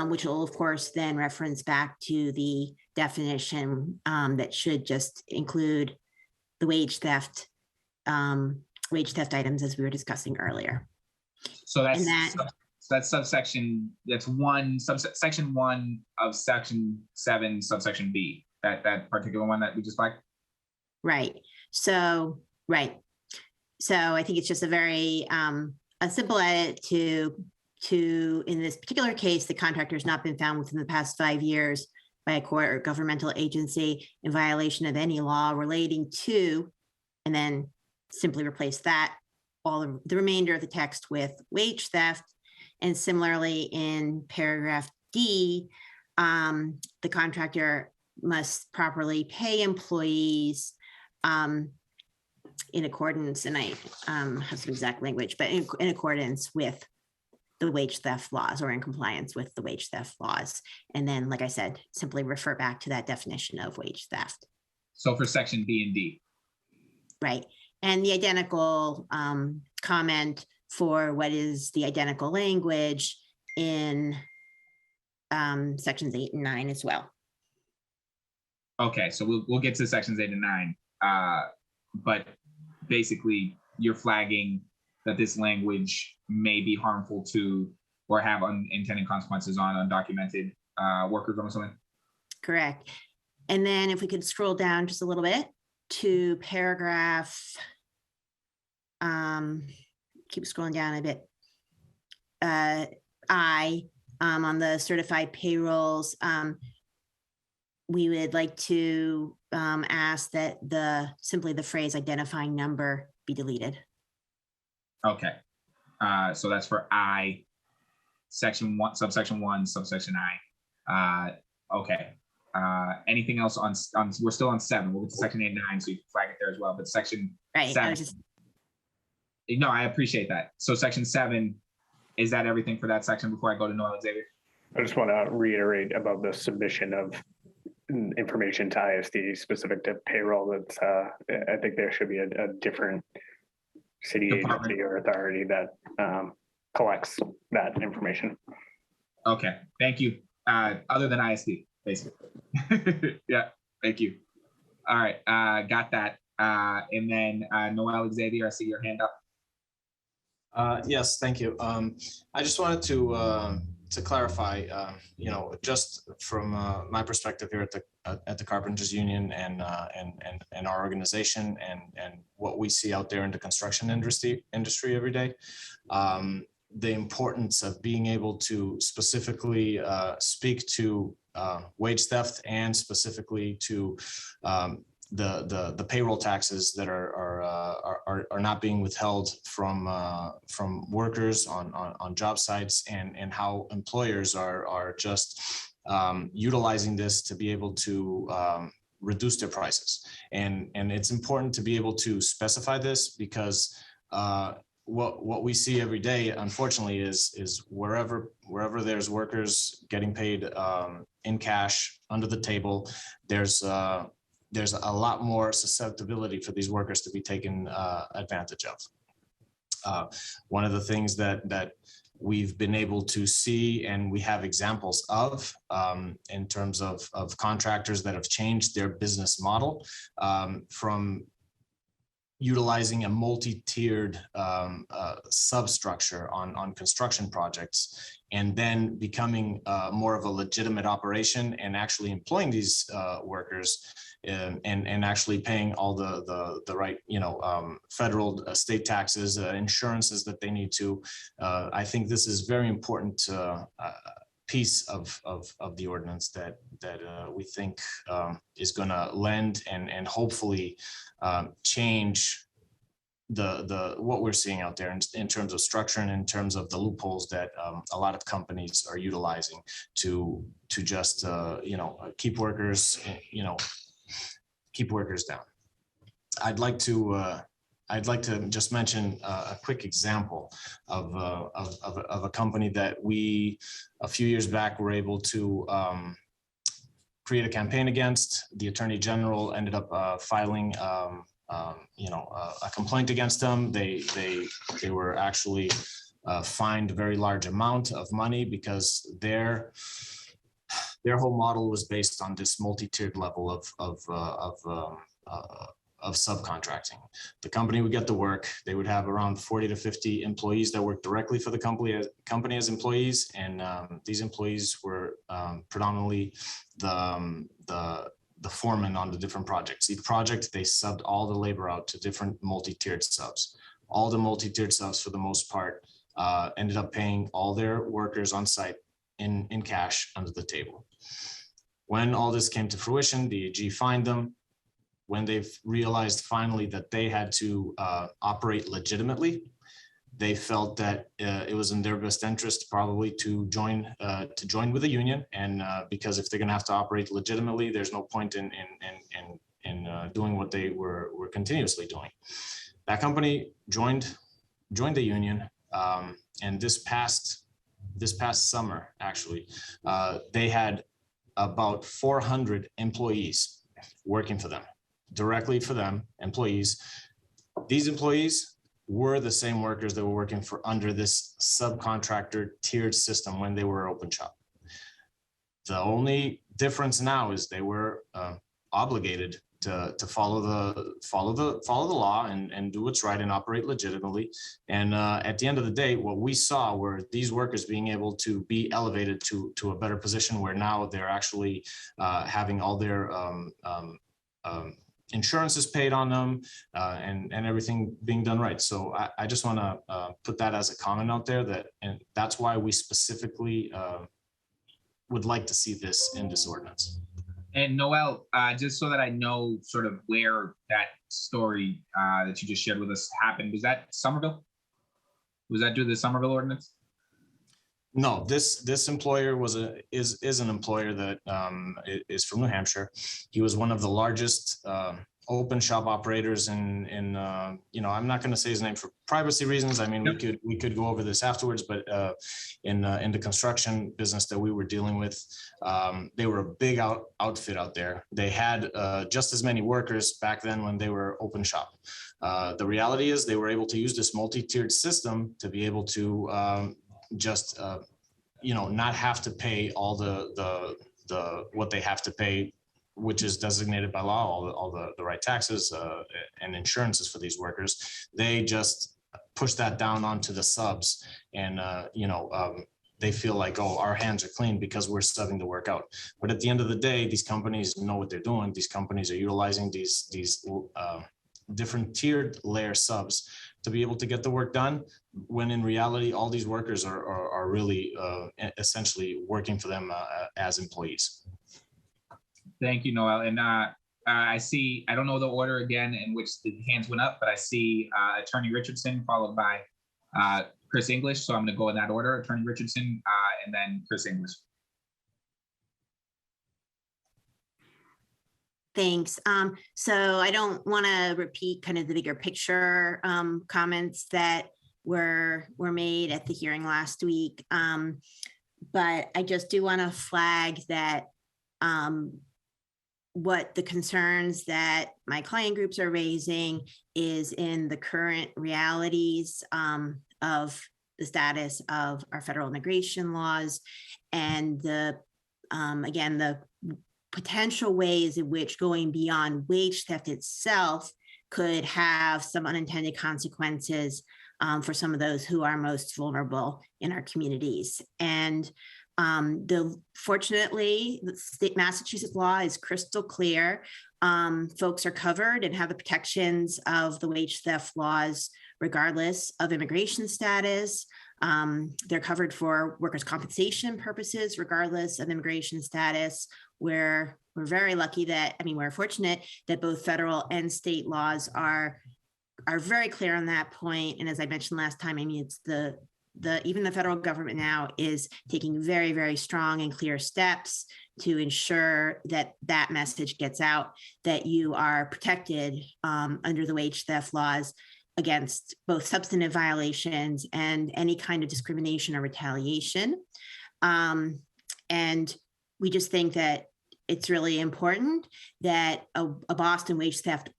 which will of course then reference back to the definition that should just include the wage theft items as we were discussing earlier. So that's subsection, section 1 of section 7, subsection B, that particular one that we just flagged? Right. So I think it's just a very a simple edit to in this particular case, the contractor has not been found within the past 5 years by a court or governmental agency in violation of any law relating to, and then simply replace that, all the remainder of the text with wage theft. And similarly in paragraph D, the contractor must properly pay employees in accordance, and I have some exact language, but in accordance with the wage theft laws or in compliance with the wage theft laws. And then, like I said, simply refer back to that definition of wage theft. So for section B and D. Right. And the identical comment for what is the identical language in sections 8 and 9 as well. Okay, so we'll get to sections 8 and 9, but basically you're flagging that this language may be harmful to or have unintended consequences on undocumented workers or something? Correct. And then if we could scroll down just a little bit to paragraph, keep scrolling down a bit, I, on the certified payrolls, we would like to ask that simply the phrase identifying number be deleted. Okay, so that's for I, section 1, subsection 1, subsection I. Okay, anything else on, we're still on 7, we'll get to section 8 and 9, so you can flag it there as well, but section 7. No, I appreciate that. So section 7, is that everything for that section before I go to Noel Xavier? I just want to reiterate about the submission of information to ISD specific to payroll. That's I think there should be a different city agency or authority that collects that information. Okay, thank you. Other than ISD, basically. Yeah, thank you. All right, got that. And then Noel Xavier, I see your hand up. Yes, thank you. I just wanted to clarify, just from my perspective here at the Carpenters Union and our organization and what we see out there in the construction industry every day, the importance of being able to specifically speak to wage theft and specifically to the payroll taxes that are not being withheld from workers on job sites, and how employers are just utilizing this to be able to reduce their prices. And it's important to be able to specify this, because what we see every day, unfortunately, is wherever there's workers getting paid in cash under the table, there's a lot more susceptibility for these workers to be taken advantage of. One of the things that we've been able to see, and we have examples of, in terms of contractors that have changed their business model from utilizing a multi-tiered substructure on construction projects, and then becoming more of a legitimate operation and actually employing these workers and actually paying all the right, federal, state taxes, insurances that they need to. I think this is very important piece of the ordinance that we think is going to lend and hopefully change what we're seeing out there in terms of structure and in terms of the loopholes that a lot of companies are utilizing to just keep workers down. I'd like to just mention a quick example of a company that we a few years back were able to create a campaign against. The Attorney General ended up filing a complaint against them. They were actually fined a very large amount of money because their whole model was based on this multi-tiered level of subcontracting. The company would get the work. They would have around 40 to 50 employees that worked directly for the company as employees, and these employees were predominantly the foreman on the different projects. Each project, they subbed all the labor out to different multi-tiered subs. All the multi-tiered subs, for the most part, ended up paying all their workers on site in cash under the table. When all this came to fruition, the AG fined them. When they've realized finally that they had to operate legitimately, they felt that it was in their best interest probably to join with a union, and because if they're going to have to operate legitimately, there's no point in doing what they were continuously doing. That company joined the union, and this past summer, actually, they had about 400 employees working for them, directly for them, employees. These employees were the same workers that were working for under this subcontractor tiered system when they were open shop. The only difference now is they were obligated to follow the law and do what's right and operate legitimately. And at the end of the day, what we saw were these workers being able to be elevated to a better position, where now they're actually having all their insurances paid on them, and everything being done right. So I just want to put that as a comment out there, and that's why we specifically would like to see this in this ordinance. And Noel, just so that I know sort of where that story that you just shared with us happened, was that Somerville? Was that due to the Somerville ordinance? No, this employer is an employer that is from New Hampshire. He was one of the largest open shop operators in I'm not going to say his name for privacy reasons. I mean, we could go over this afterwards, but in the construction business that we were dealing with, they were a big outfit out there. They had just as many workers back then when they were open shop. The reality is they were able to use this multi-tiered system to be able to not have to pay all the what they have to pay, which is designated by law, all the right taxes and insurances for these workers. They just push that down onto the subs, and they feel like, oh, our hands are clean because we're subbing the work out. But at the end of the day, these companies know what they're doing. These companies are utilizing these different tiered layer subs to be able to get the work done, when in reality, all these workers are really essentially working for them as employees. Thank you, Noel. And I see, I don't know the order again in which the hands went up, but I see Attorney Richardson followed by Chris English. So I'm going to go in that order, Attorney Richardson and then Chris English. Thanks. So I don't want to repeat kind of the bigger picture comments that were made at the hearing last week. But I just do want to flag that what the concerns that my client groups are raising is in the current realities of the status of our federal immigration laws, and the potential ways in which going beyond wage theft itself could have some unintended consequences for some of those who are most vulnerable in our communities. And fortunately, the state Massachusetts law is crystal clear. Folks are covered and have the protections of the wage theft laws, regardless of immigration status. They're covered for workers' compensation purposes, regardless of immigration status. We're very lucky that, we're fortunate that both federal and state laws are very clear on that point. And as I mentioned last time, it's even the federal government now is taking very, very strong and clear steps to ensure that that message gets out, that you are protected under the wage theft laws against both substantive violations and any kind of discrimination or retaliation. And we just think that it's really important that a Boston wage theft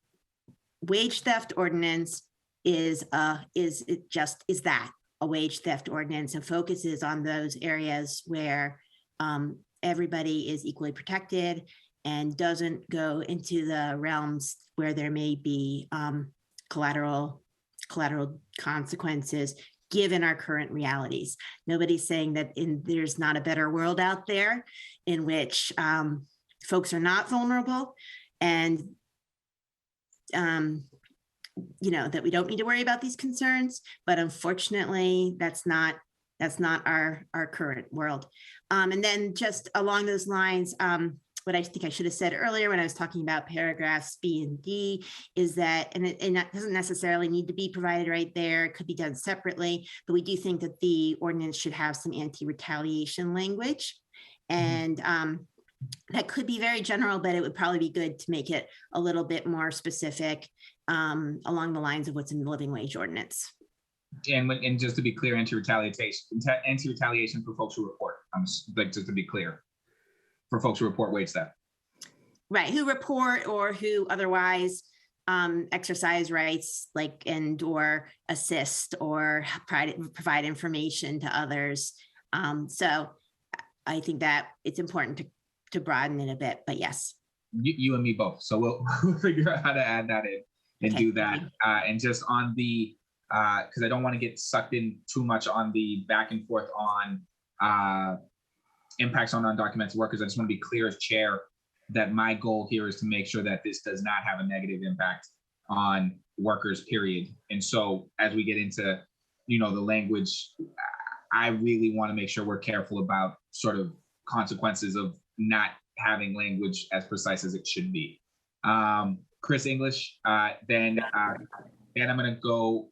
ordinance is that, a wage theft ordinance, and focuses on those areas where everybody is equally protected and doesn't go into the realms where there may be collateral consequences given our current realities. Nobody's saying that there's not a better world out there in which folks are not vulnerable, and that we don't need to worry about these concerns, but unfortunately that's not our current world. And then just along those lines, what I think I should have said earlier when I was talking about paragraphs B and D is that, and it doesn't necessarily need to be provided right there, it could be done separately, but we do think that the ordinance should have some anti-retaliation language. And that could be very general, but it would probably be good to make it a little bit more specific along the lines of what's in the living wage ordinance. And just to be clear, anti-retaliation for folks who report. Just to be clear, for folks who report wage theft. Right, who report or who otherwise exercise rights, or assist or provide information to others. So I think that it's important to broaden it a bit, but yes. You and me both. So we'll figure out how to add that in and do that. And just on the, because I don't want to get sucked in too much on the back and forth on impacts on undocumented workers. I just want to be clear as chair that my goal here is to make sure that this does not have a negative impact on workers, period. And so as we get into, the language, I really want to make sure we're careful about sort of consequences of not having language as precise as it should be. Chris English, then I'm going to go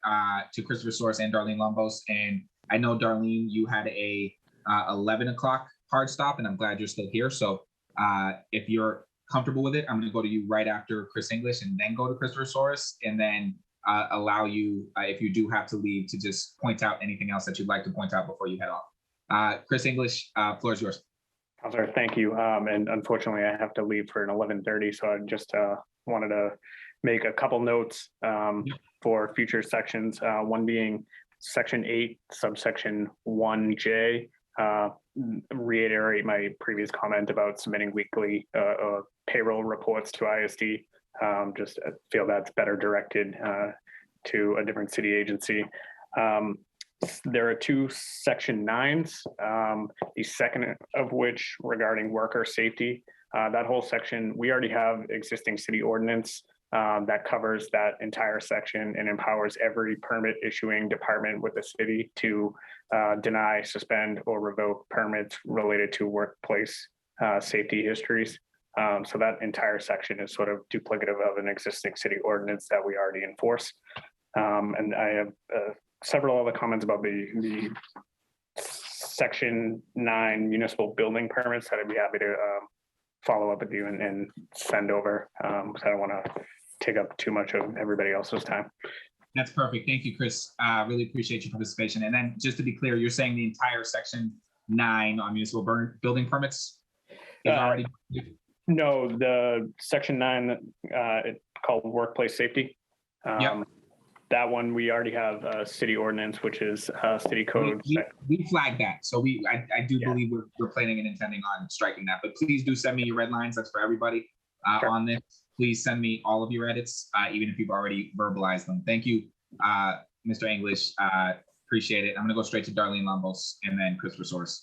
to Christopher Soros and Darlene Lumbos. And I know, Darlene, you had a 11 o'clock hard stop, and I'm glad you're still here. So if you're comfortable with it, I'm going to go to you right after Chris English and then go to Christopher Soros, and then allow you, if you do have to leave, to just point out anything else that you'd like to point out before you head off. Chris English, floor is yours. Counselor, thank you. And unfortunately, I have to leave for an 11:30, so I just wanted to make a couple notes for future sections. One being Section 8, subsection 1J. Reiterate my previous comment about submitting weekly payroll reports to ISD. Just feel that's better directed to a different city agency. There are two Section 9s, the second of which regarding worker safety. That whole section, we already have existing city ordinance that covers that entire section and empowers every permit issuing department with the city to deny, suspend, or revoke permits related to workplace safety histories. So that entire section is sort of duplicative of an existing city ordinance that we already enforce. And I have several other comments about the Section 9 municipal building permits that I'd be happy to follow up with you and send over. So I don't want to take up too much of everybody else's time. That's perfect. Thank you, Chris. Really appreciate your participation. And then just to be clear, you're saying the entire Section 9 on municipal building permits is already? No, the Section 9 it's called workplace safety. Yep. That one, we already have a city ordinance, which is city code. We flagged that. So I do believe we're planning and intending on striking that, but please do send me your red lines. That's for everybody on this. Please send me all of your edits, even if you've already verbalized them. Thank you, Mr. English. Appreciate it. I'm gonna go straight to Darlene Lumbos and then Christopher Soros.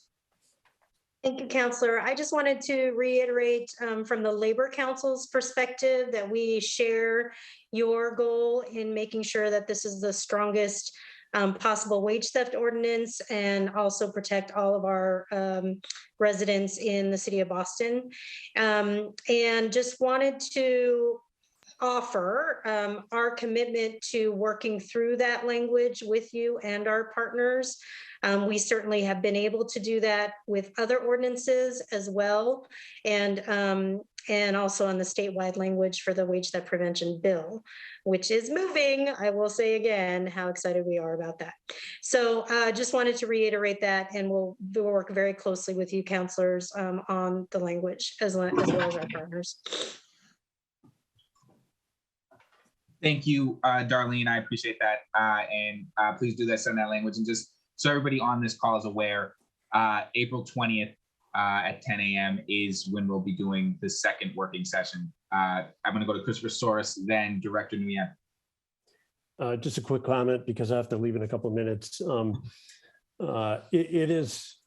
Thank you, Counselor. I just wanted to reiterate from the Labor Council's perspective that we share your goal in making sure that this is the strongest possible wage theft ordinance and also protect all of our residents in the city of Boston. And just wanted to offer our commitment to working through that language with you and our partners. We certainly have been able to do that with other ordinances as well, and also on the statewide language for the wage theft prevention bill, which is moving. I will say again how excited we are about that. So just wanted to reiterate that, and we'll work very closely with you, counselors, on the language as well as our partners. Thank you, Darlene. I appreciate that. And please do that, send that language. And just so everybody on this call is aware, April 20th at 10 a.m. is when we'll be doing the second working session. I'm going to go to Christopher Soros, then Director Nguyen. Just a quick comment, because I have to leave in a couple of minutes. It is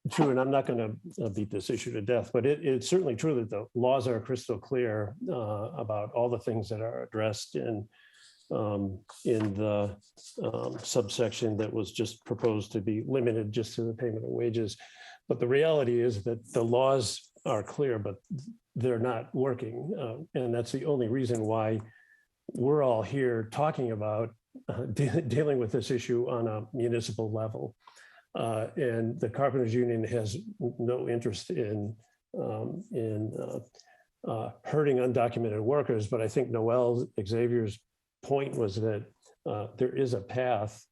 true, and I'm not going to beat this issue to death, but it's certainly true that the laws are crystal clear about all the things that are addressed in the subsection that was just proposed to be limited just to the payment of wages. But the reality is that the laws are clear, but they're not working. And that's the only reason why we're all here talking about dealing with this issue on a municipal level. And the Carpenters Union has no interest in hurting undocumented workers. But I think Noel Xavier's point was that there is a path,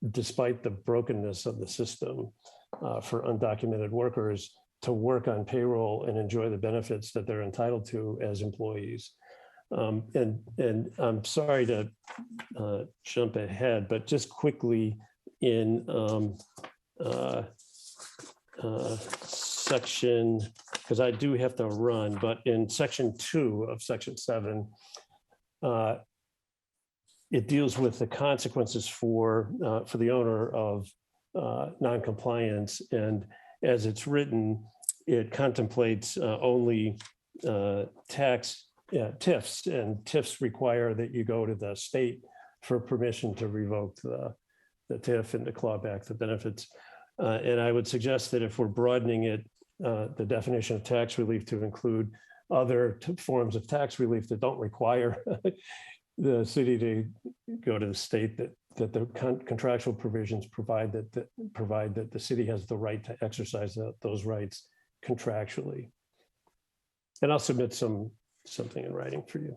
despite the brokenness of the system, for undocumented workers to work on payroll and enjoy the benefits that they're entitled to as employees. And I'm sorry to jump ahead, but just quickly in section, because I do have to run, but in section 2 of section 7, it deals with the consequences for the owner of noncompliance, and as it's written, it contemplates only tax TIFs, and TIFs require that you go to the state for permission to revoke the TIF and to claw back the benefits. And I would suggest that if we're broadening it, the definition of tax relief to include other forms of tax relief that don't require the city to go to the state, that the contractual provisions provide that the city has the right to exercise those rights contractually. And I'll submit something in writing for you.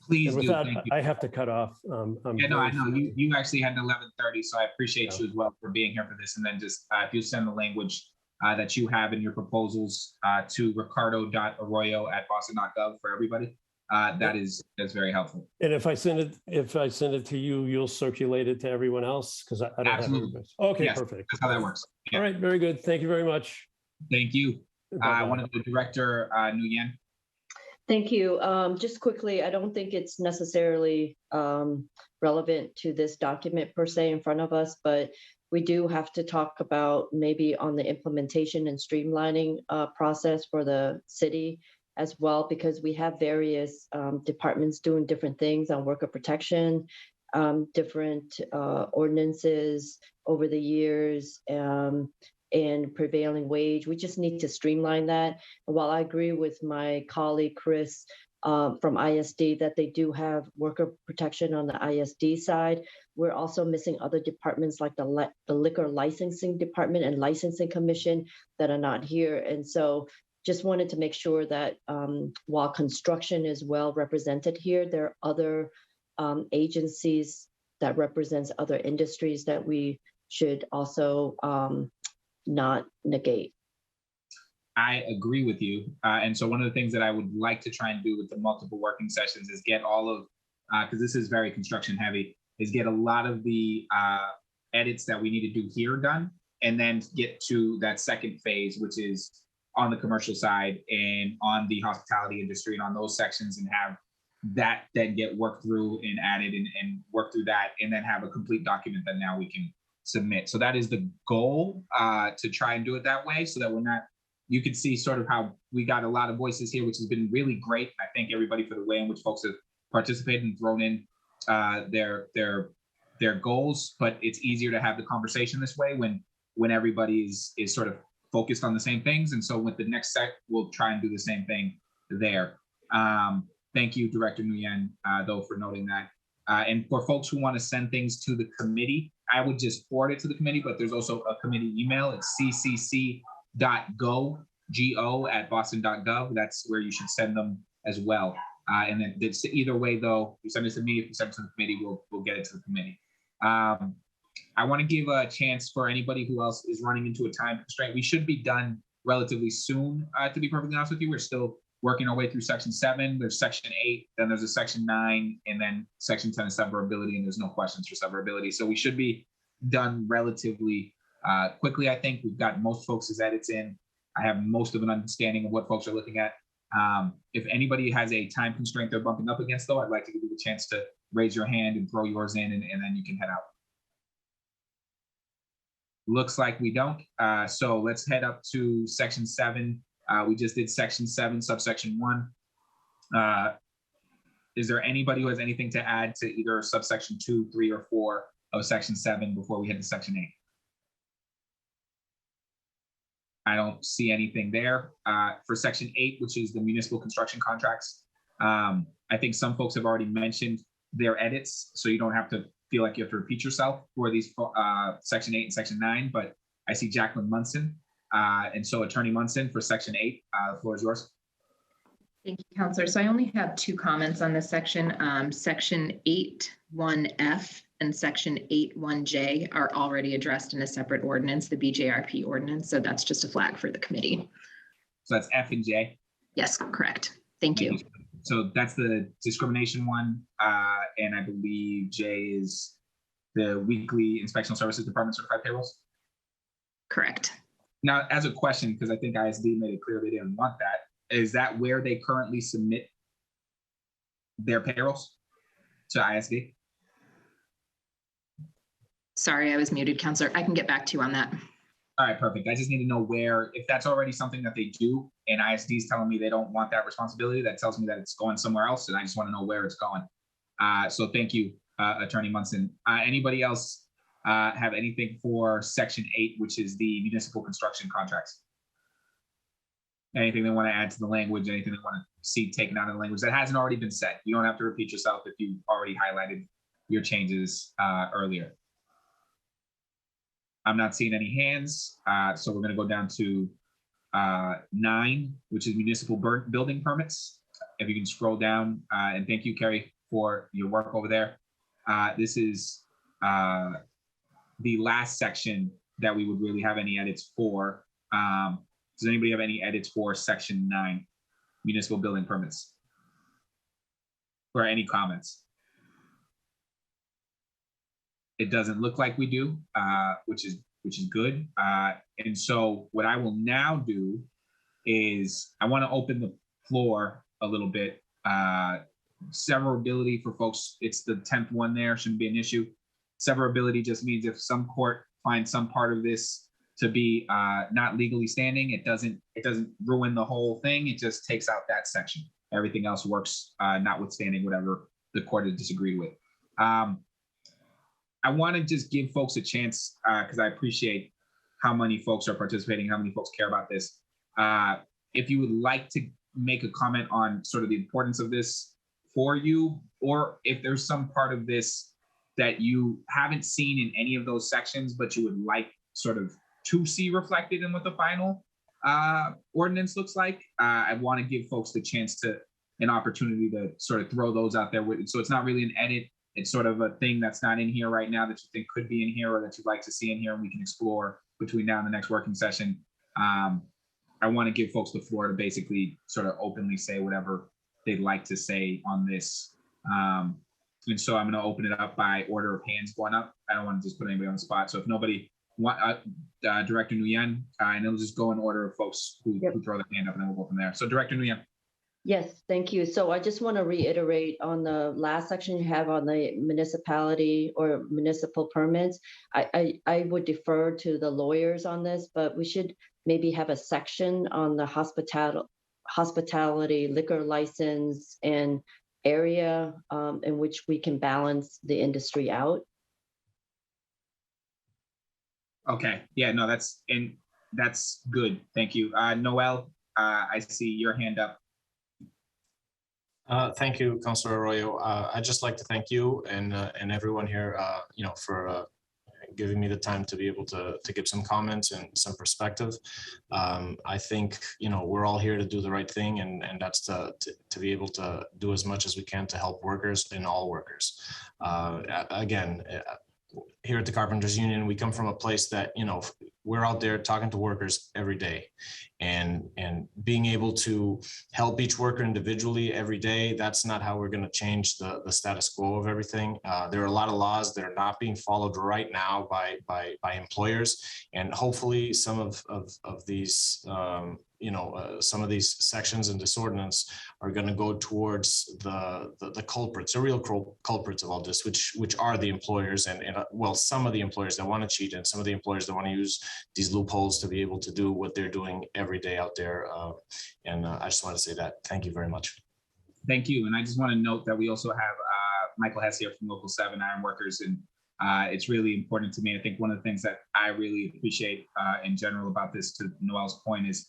Please And with do. that, Thank you. I have to cut off. Yeah, no, I know you actually had 11:30, so I appreciate you as well for being here for this. And then just if you send the language that you have in your proposals to ricardo.arroyo@boston.gov for everybody, that's very helpful. And if I send it to you, you'll circulate it to everyone else because I don't Absolutely. have it. Okay, Yes, perfect. that's how that works. Yeah. All right, very good. Thank you very much. Thank you. I Bye-bye. want to go Director Nguyen. Thank you. Just quickly, I don't think it's necessarily relevant to this document per se in front of us, but we do have to talk about maybe on the implementation and streamlining process for the city as well, because we have various departments doing different things on worker protection, different ordinances over the years, and prevailing wage. We just need to streamline that. And while I agree with my colleague Chris from ISD that they do have worker protection on the ISD side, we're also missing other departments like the liquor licensing department and licensing commission that are not here. And so just wanted to make sure that while construction is well represented here, there are other agencies that represents other industries that we should also not negate. I agree with you. And so one of the things that I would like to try and do with the multiple working sessions is get all of, because this is very construction heavy, is get a lot of the edits that we need to do here done, and then get to that second phase, which is on the commercial side and on the hospitality industry and on those sections, and have that then get worked through and added and work through that, and then have a complete document that now we can submit. So that is the goal, to try and do it that way, so that we're not, you can see sort of how we got a lot of voices here, which has been really great. I thank everybody for the way in which folks have participated and thrown in their goals, but it's easier to have the conversation this way when everybody is sort of focused on the same things. And so with the next set, we'll try and do the same thing there. Thank you, Director Nguyen, though, for noting that. And for folks who want to send things to the committee, I would just forward it to the committee, but there's also a committee email. It's ccc.go@boston.gov. That's where you should send them as well. And then it's either way, though, you send it to me, if you send it to the committee, we'll get it to the committee. I want to give a chance for anybody who else is running into a time constraint. We should be done relatively soon, to be perfectly honest with you. We're still working our way through Section 7, there's Section 8, then there's a Section 9, and then Section 10 is severability, and there's no questions for severability. So we should be done relatively quickly, I think. We've got most folks' edits in. I have most of an understanding of what folks are looking at. If anybody has a time constraint they're bumping up against, though, I'd like to give you the chance to raise your hand and throw yours in, and then you can head out. Looks like we don't. So let's head up to Section 7. We just did Section 7, subsection 1. Is there anybody who has anything to add to either subsection 2, 3, or 4 of Section 7 before we head to Section 8? I don't see anything there. For Section 8, which is the municipal construction contracts, I think some folks have already mentioned their edits, so you don't have to feel like you have to repeat yourself for these Section 8 and Section 9, but I see Jacqueline Munson. And so Attorney Munson for Section 8, the floor is yours. Thank you, Counselor. So I only have 2 comments on this section. Section 8.1F and Section 8.1J are already addressed in a separate ordinance, the BJRP ordinance. So that's just a flag for the committee. So that's F and J? Yes, correct. Thank you. So that's the discrimination one. And I believe J is the weekly inspectional services department certified payrolls? Correct. Now, as a question, because I think ISD made it clear they didn't want that, is that where they currently submit their payrolls to ISD? Sorry, I was muted, Counselor. I can get back to you on that. All right, perfect. I just need to know where, if that's already something that they do and ISD is telling me they don't want that responsibility, that tells me that it's going somewhere else, and I just want to know where it's going. So thank you, Attorney Munson. Anybody else have anything for Section 8, which is the municipal construction contracts? Anything they want to add to the language, anything they want to see taken out of the language that hasn't already been said? You don't have to repeat yourself if you already highlighted your changes earlier. I'm not seeing any hands, so we're going to go down to 9, which is municipal building permits. If you can scroll down, and thank you, Kerry, for your work over there. This is the last section that we would really have any edits for. Does anybody have any edits for section 9, municipal building permits? Or any comments? It doesn't look like we do, which is good. And so what I will now do is I want to open the floor a little bit. Severability for folks, it's the 10th one there, shouldn't be an issue. Severability just means if some court finds some part of this to be not legally standing, it doesn't ruin the whole thing. It just takes out that section. Everything else works, notwithstanding whatever the court has disagreed with. I want to just give folks a chance because I appreciate how many folks are participating, how many folks care about this. If you would like to make a comment on sort of the importance of this for you, or if there's some part of this that you haven't seen in any of those sections, but you would like sort of to see reflected in what the final ordinance looks like, I want to give folks the chance to an opportunity to sort of throw those out there. So it's not really an edit. It's sort of a thing that's not in here right now that you think could be in here or that you'd like to see in here, and we can explore between now and the next working session. I want to give folks the floor to basically sort of openly say whatever they'd like to say on this. And so I'm going to open it up by order of hands going up. I don't want to just put anybody on the spot. So if nobody want, Director Nguyen, and it'll just go in order of folks who throw their hand up, and then we'll go from there. So Director Nguyen. Yes, thank you. So I just want to reiterate on the last section you have on the municipality or municipal permits. I would defer to the lawyers on this, but we should maybe have a section on the hospitality liquor license and area in which we can balance the industry out. Okay, yeah, no, that's good. Thank you. Noel, I see your hand up. Thank you, Councilor Arroyo. I'd just like to thank you and everyone here, for giving me the time to be able to give some comments and some perspective. I think, we're all here to do the right thing, and that's to be able to do as much as we can to help workers and all workers. Again, here at the Carpenters Union, we come from a place that, we're out there talking to workers every day, and being able to help each worker individually every day. That's not how we're going to change the status quo of everything. There are a lot of laws that are not being followed right now by employers, and hopefully some of these some of these sections in this ordinance are going to go towards the culprits, the real culprits of all this, which are the employers, and some of the employers that want to cheat, and some of the employers that want to use these loopholes to be able to do what they're doing every day out there. I just want to say that. Thank you very much. Thank you. And I just want to note that we also have Michael Hess here from Local 7 Iron Workers, and it's really important to me. I think one of the things that I really appreciate in general about this, to Noel's point, is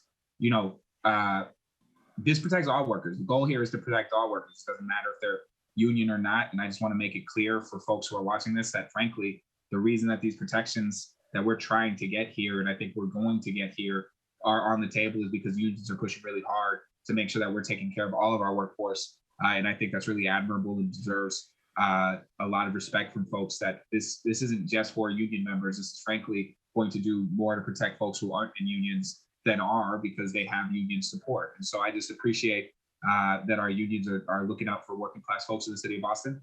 this protects all workers. The goal here is to protect all workers. It doesn't matter if they're union or not. And I just want to make it clear for folks who are watching this that, frankly, the reason that these protections that we're trying to get here, and I think we're going to get here, are on the table is because unions are pushing really hard to make sure that we're taking care of all of our workforce. And I think that's really admirable and deserves a lot of respect from folks, that this isn't just for union members. This is frankly going to do more to protect folks who aren't in unions than are, because they have union support. And so I just appreciate that our unions are looking out for working class folks in the city of Boston,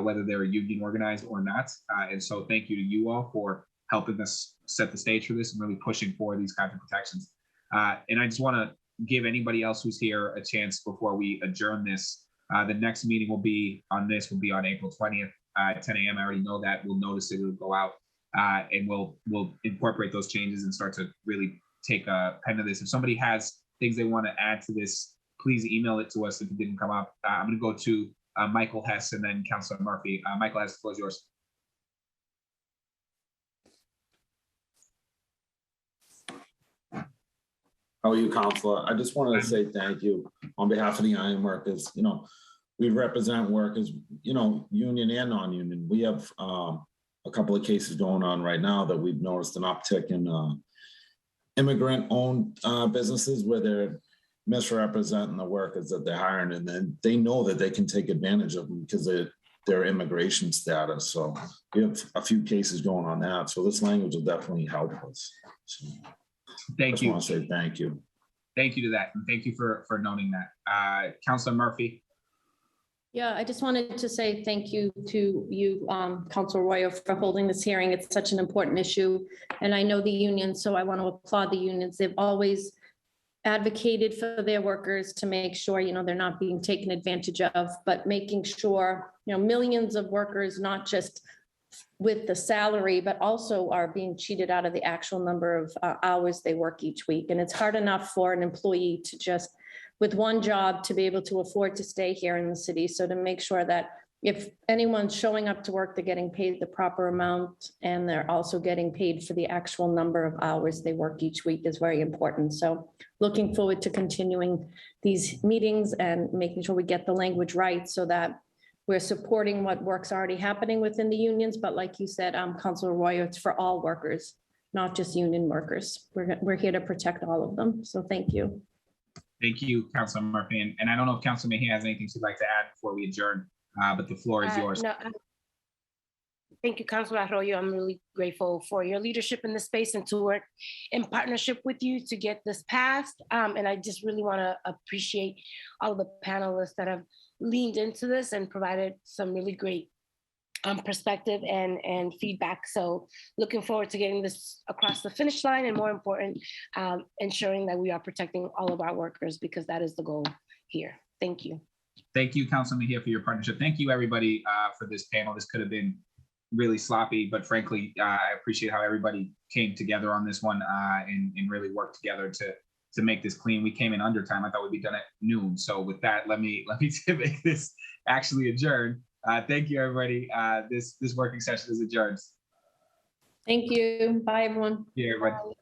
whether they're union organized or not. And so thank you to you all for helping us set the stage for this and really pushing for these kinds of protections. And I just want to give anybody else who's here a chance before we adjourn this. The next meeting will be on April 20th at 10 a.m. I already know that. We'll notice it will go out, and we'll incorporate those changes and start to really take a pen to this. If somebody has things they want to add to this, please email it to us if it didn't come up. I'm going to go to Michael Hess and then Councilor Murphy. Michael Hess, the floor is yours. How are you, Councilor? I just wanted to say thank you on behalf of the iron workers. We represent workers, union and non-union. We have a couple of cases going on right now that we've noticed an uptick immigrant-owned businesses where they're misrepresenting the workers that they're hiring, and then they know that they can take advantage of them because their immigration status. So we have a few cases going on that. So this language will definitely help us. So Thank you. I just want to say thank you. Thank you to that, and thank you for noting that. Councilor Murphy. Yeah, I just wanted to say thank you to you, Councilor Royo, for holding this hearing. It's such an important issue. And I know the unions, so I want to applaud the unions. They've always advocated for their workers to make sure, they're not being taken advantage of, but making sure, millions of workers, not just with the salary, but also are being cheated out of the actual number of hours they work each week. And it's hard enough for an employee to just, with one job, to be able to afford to stay here in the city. So to make sure that if anyone's showing up to work, they're getting paid the proper amount, and they're also getting paid for the actual number of hours they work each week is very important. So looking forward to continuing these meetings and making sure we get the language right so that we're supporting what work's already happening within the unions. But like you said, Councilor Royo, it's for all workers, not just union workers. We're here to protect all of them. So thank you. Thank you, Councilor Murphy. And I don't know if Councilor Mejia has anything she'd like to add before we adjourn, but the floor is yours. No, thank you, Councilor Arroyo. I'm really grateful for your leadership in this space and to work in partnership with you to get this passed. And I just really want to appreciate all of the panelists that have leaned into this and provided some really great perspective and feedback. So looking forward to getting this across the finish line, and more important, ensuring that we are protecting all of our workers, because that is the goal here. Thank you. Thank you, Councilor Mejia, for your partnership. Thank you, everybody, for this panel. This could have been really sloppy, but frankly, I appreciate how everybody came together on this one and really worked together to make this clean. We came in under time. I thought we'd be done at noon. So with that, let me make this actually adjourn. Thank you, everybody. This working session is adjourned. Thank you. Bye, everyone. Yeah, everybody.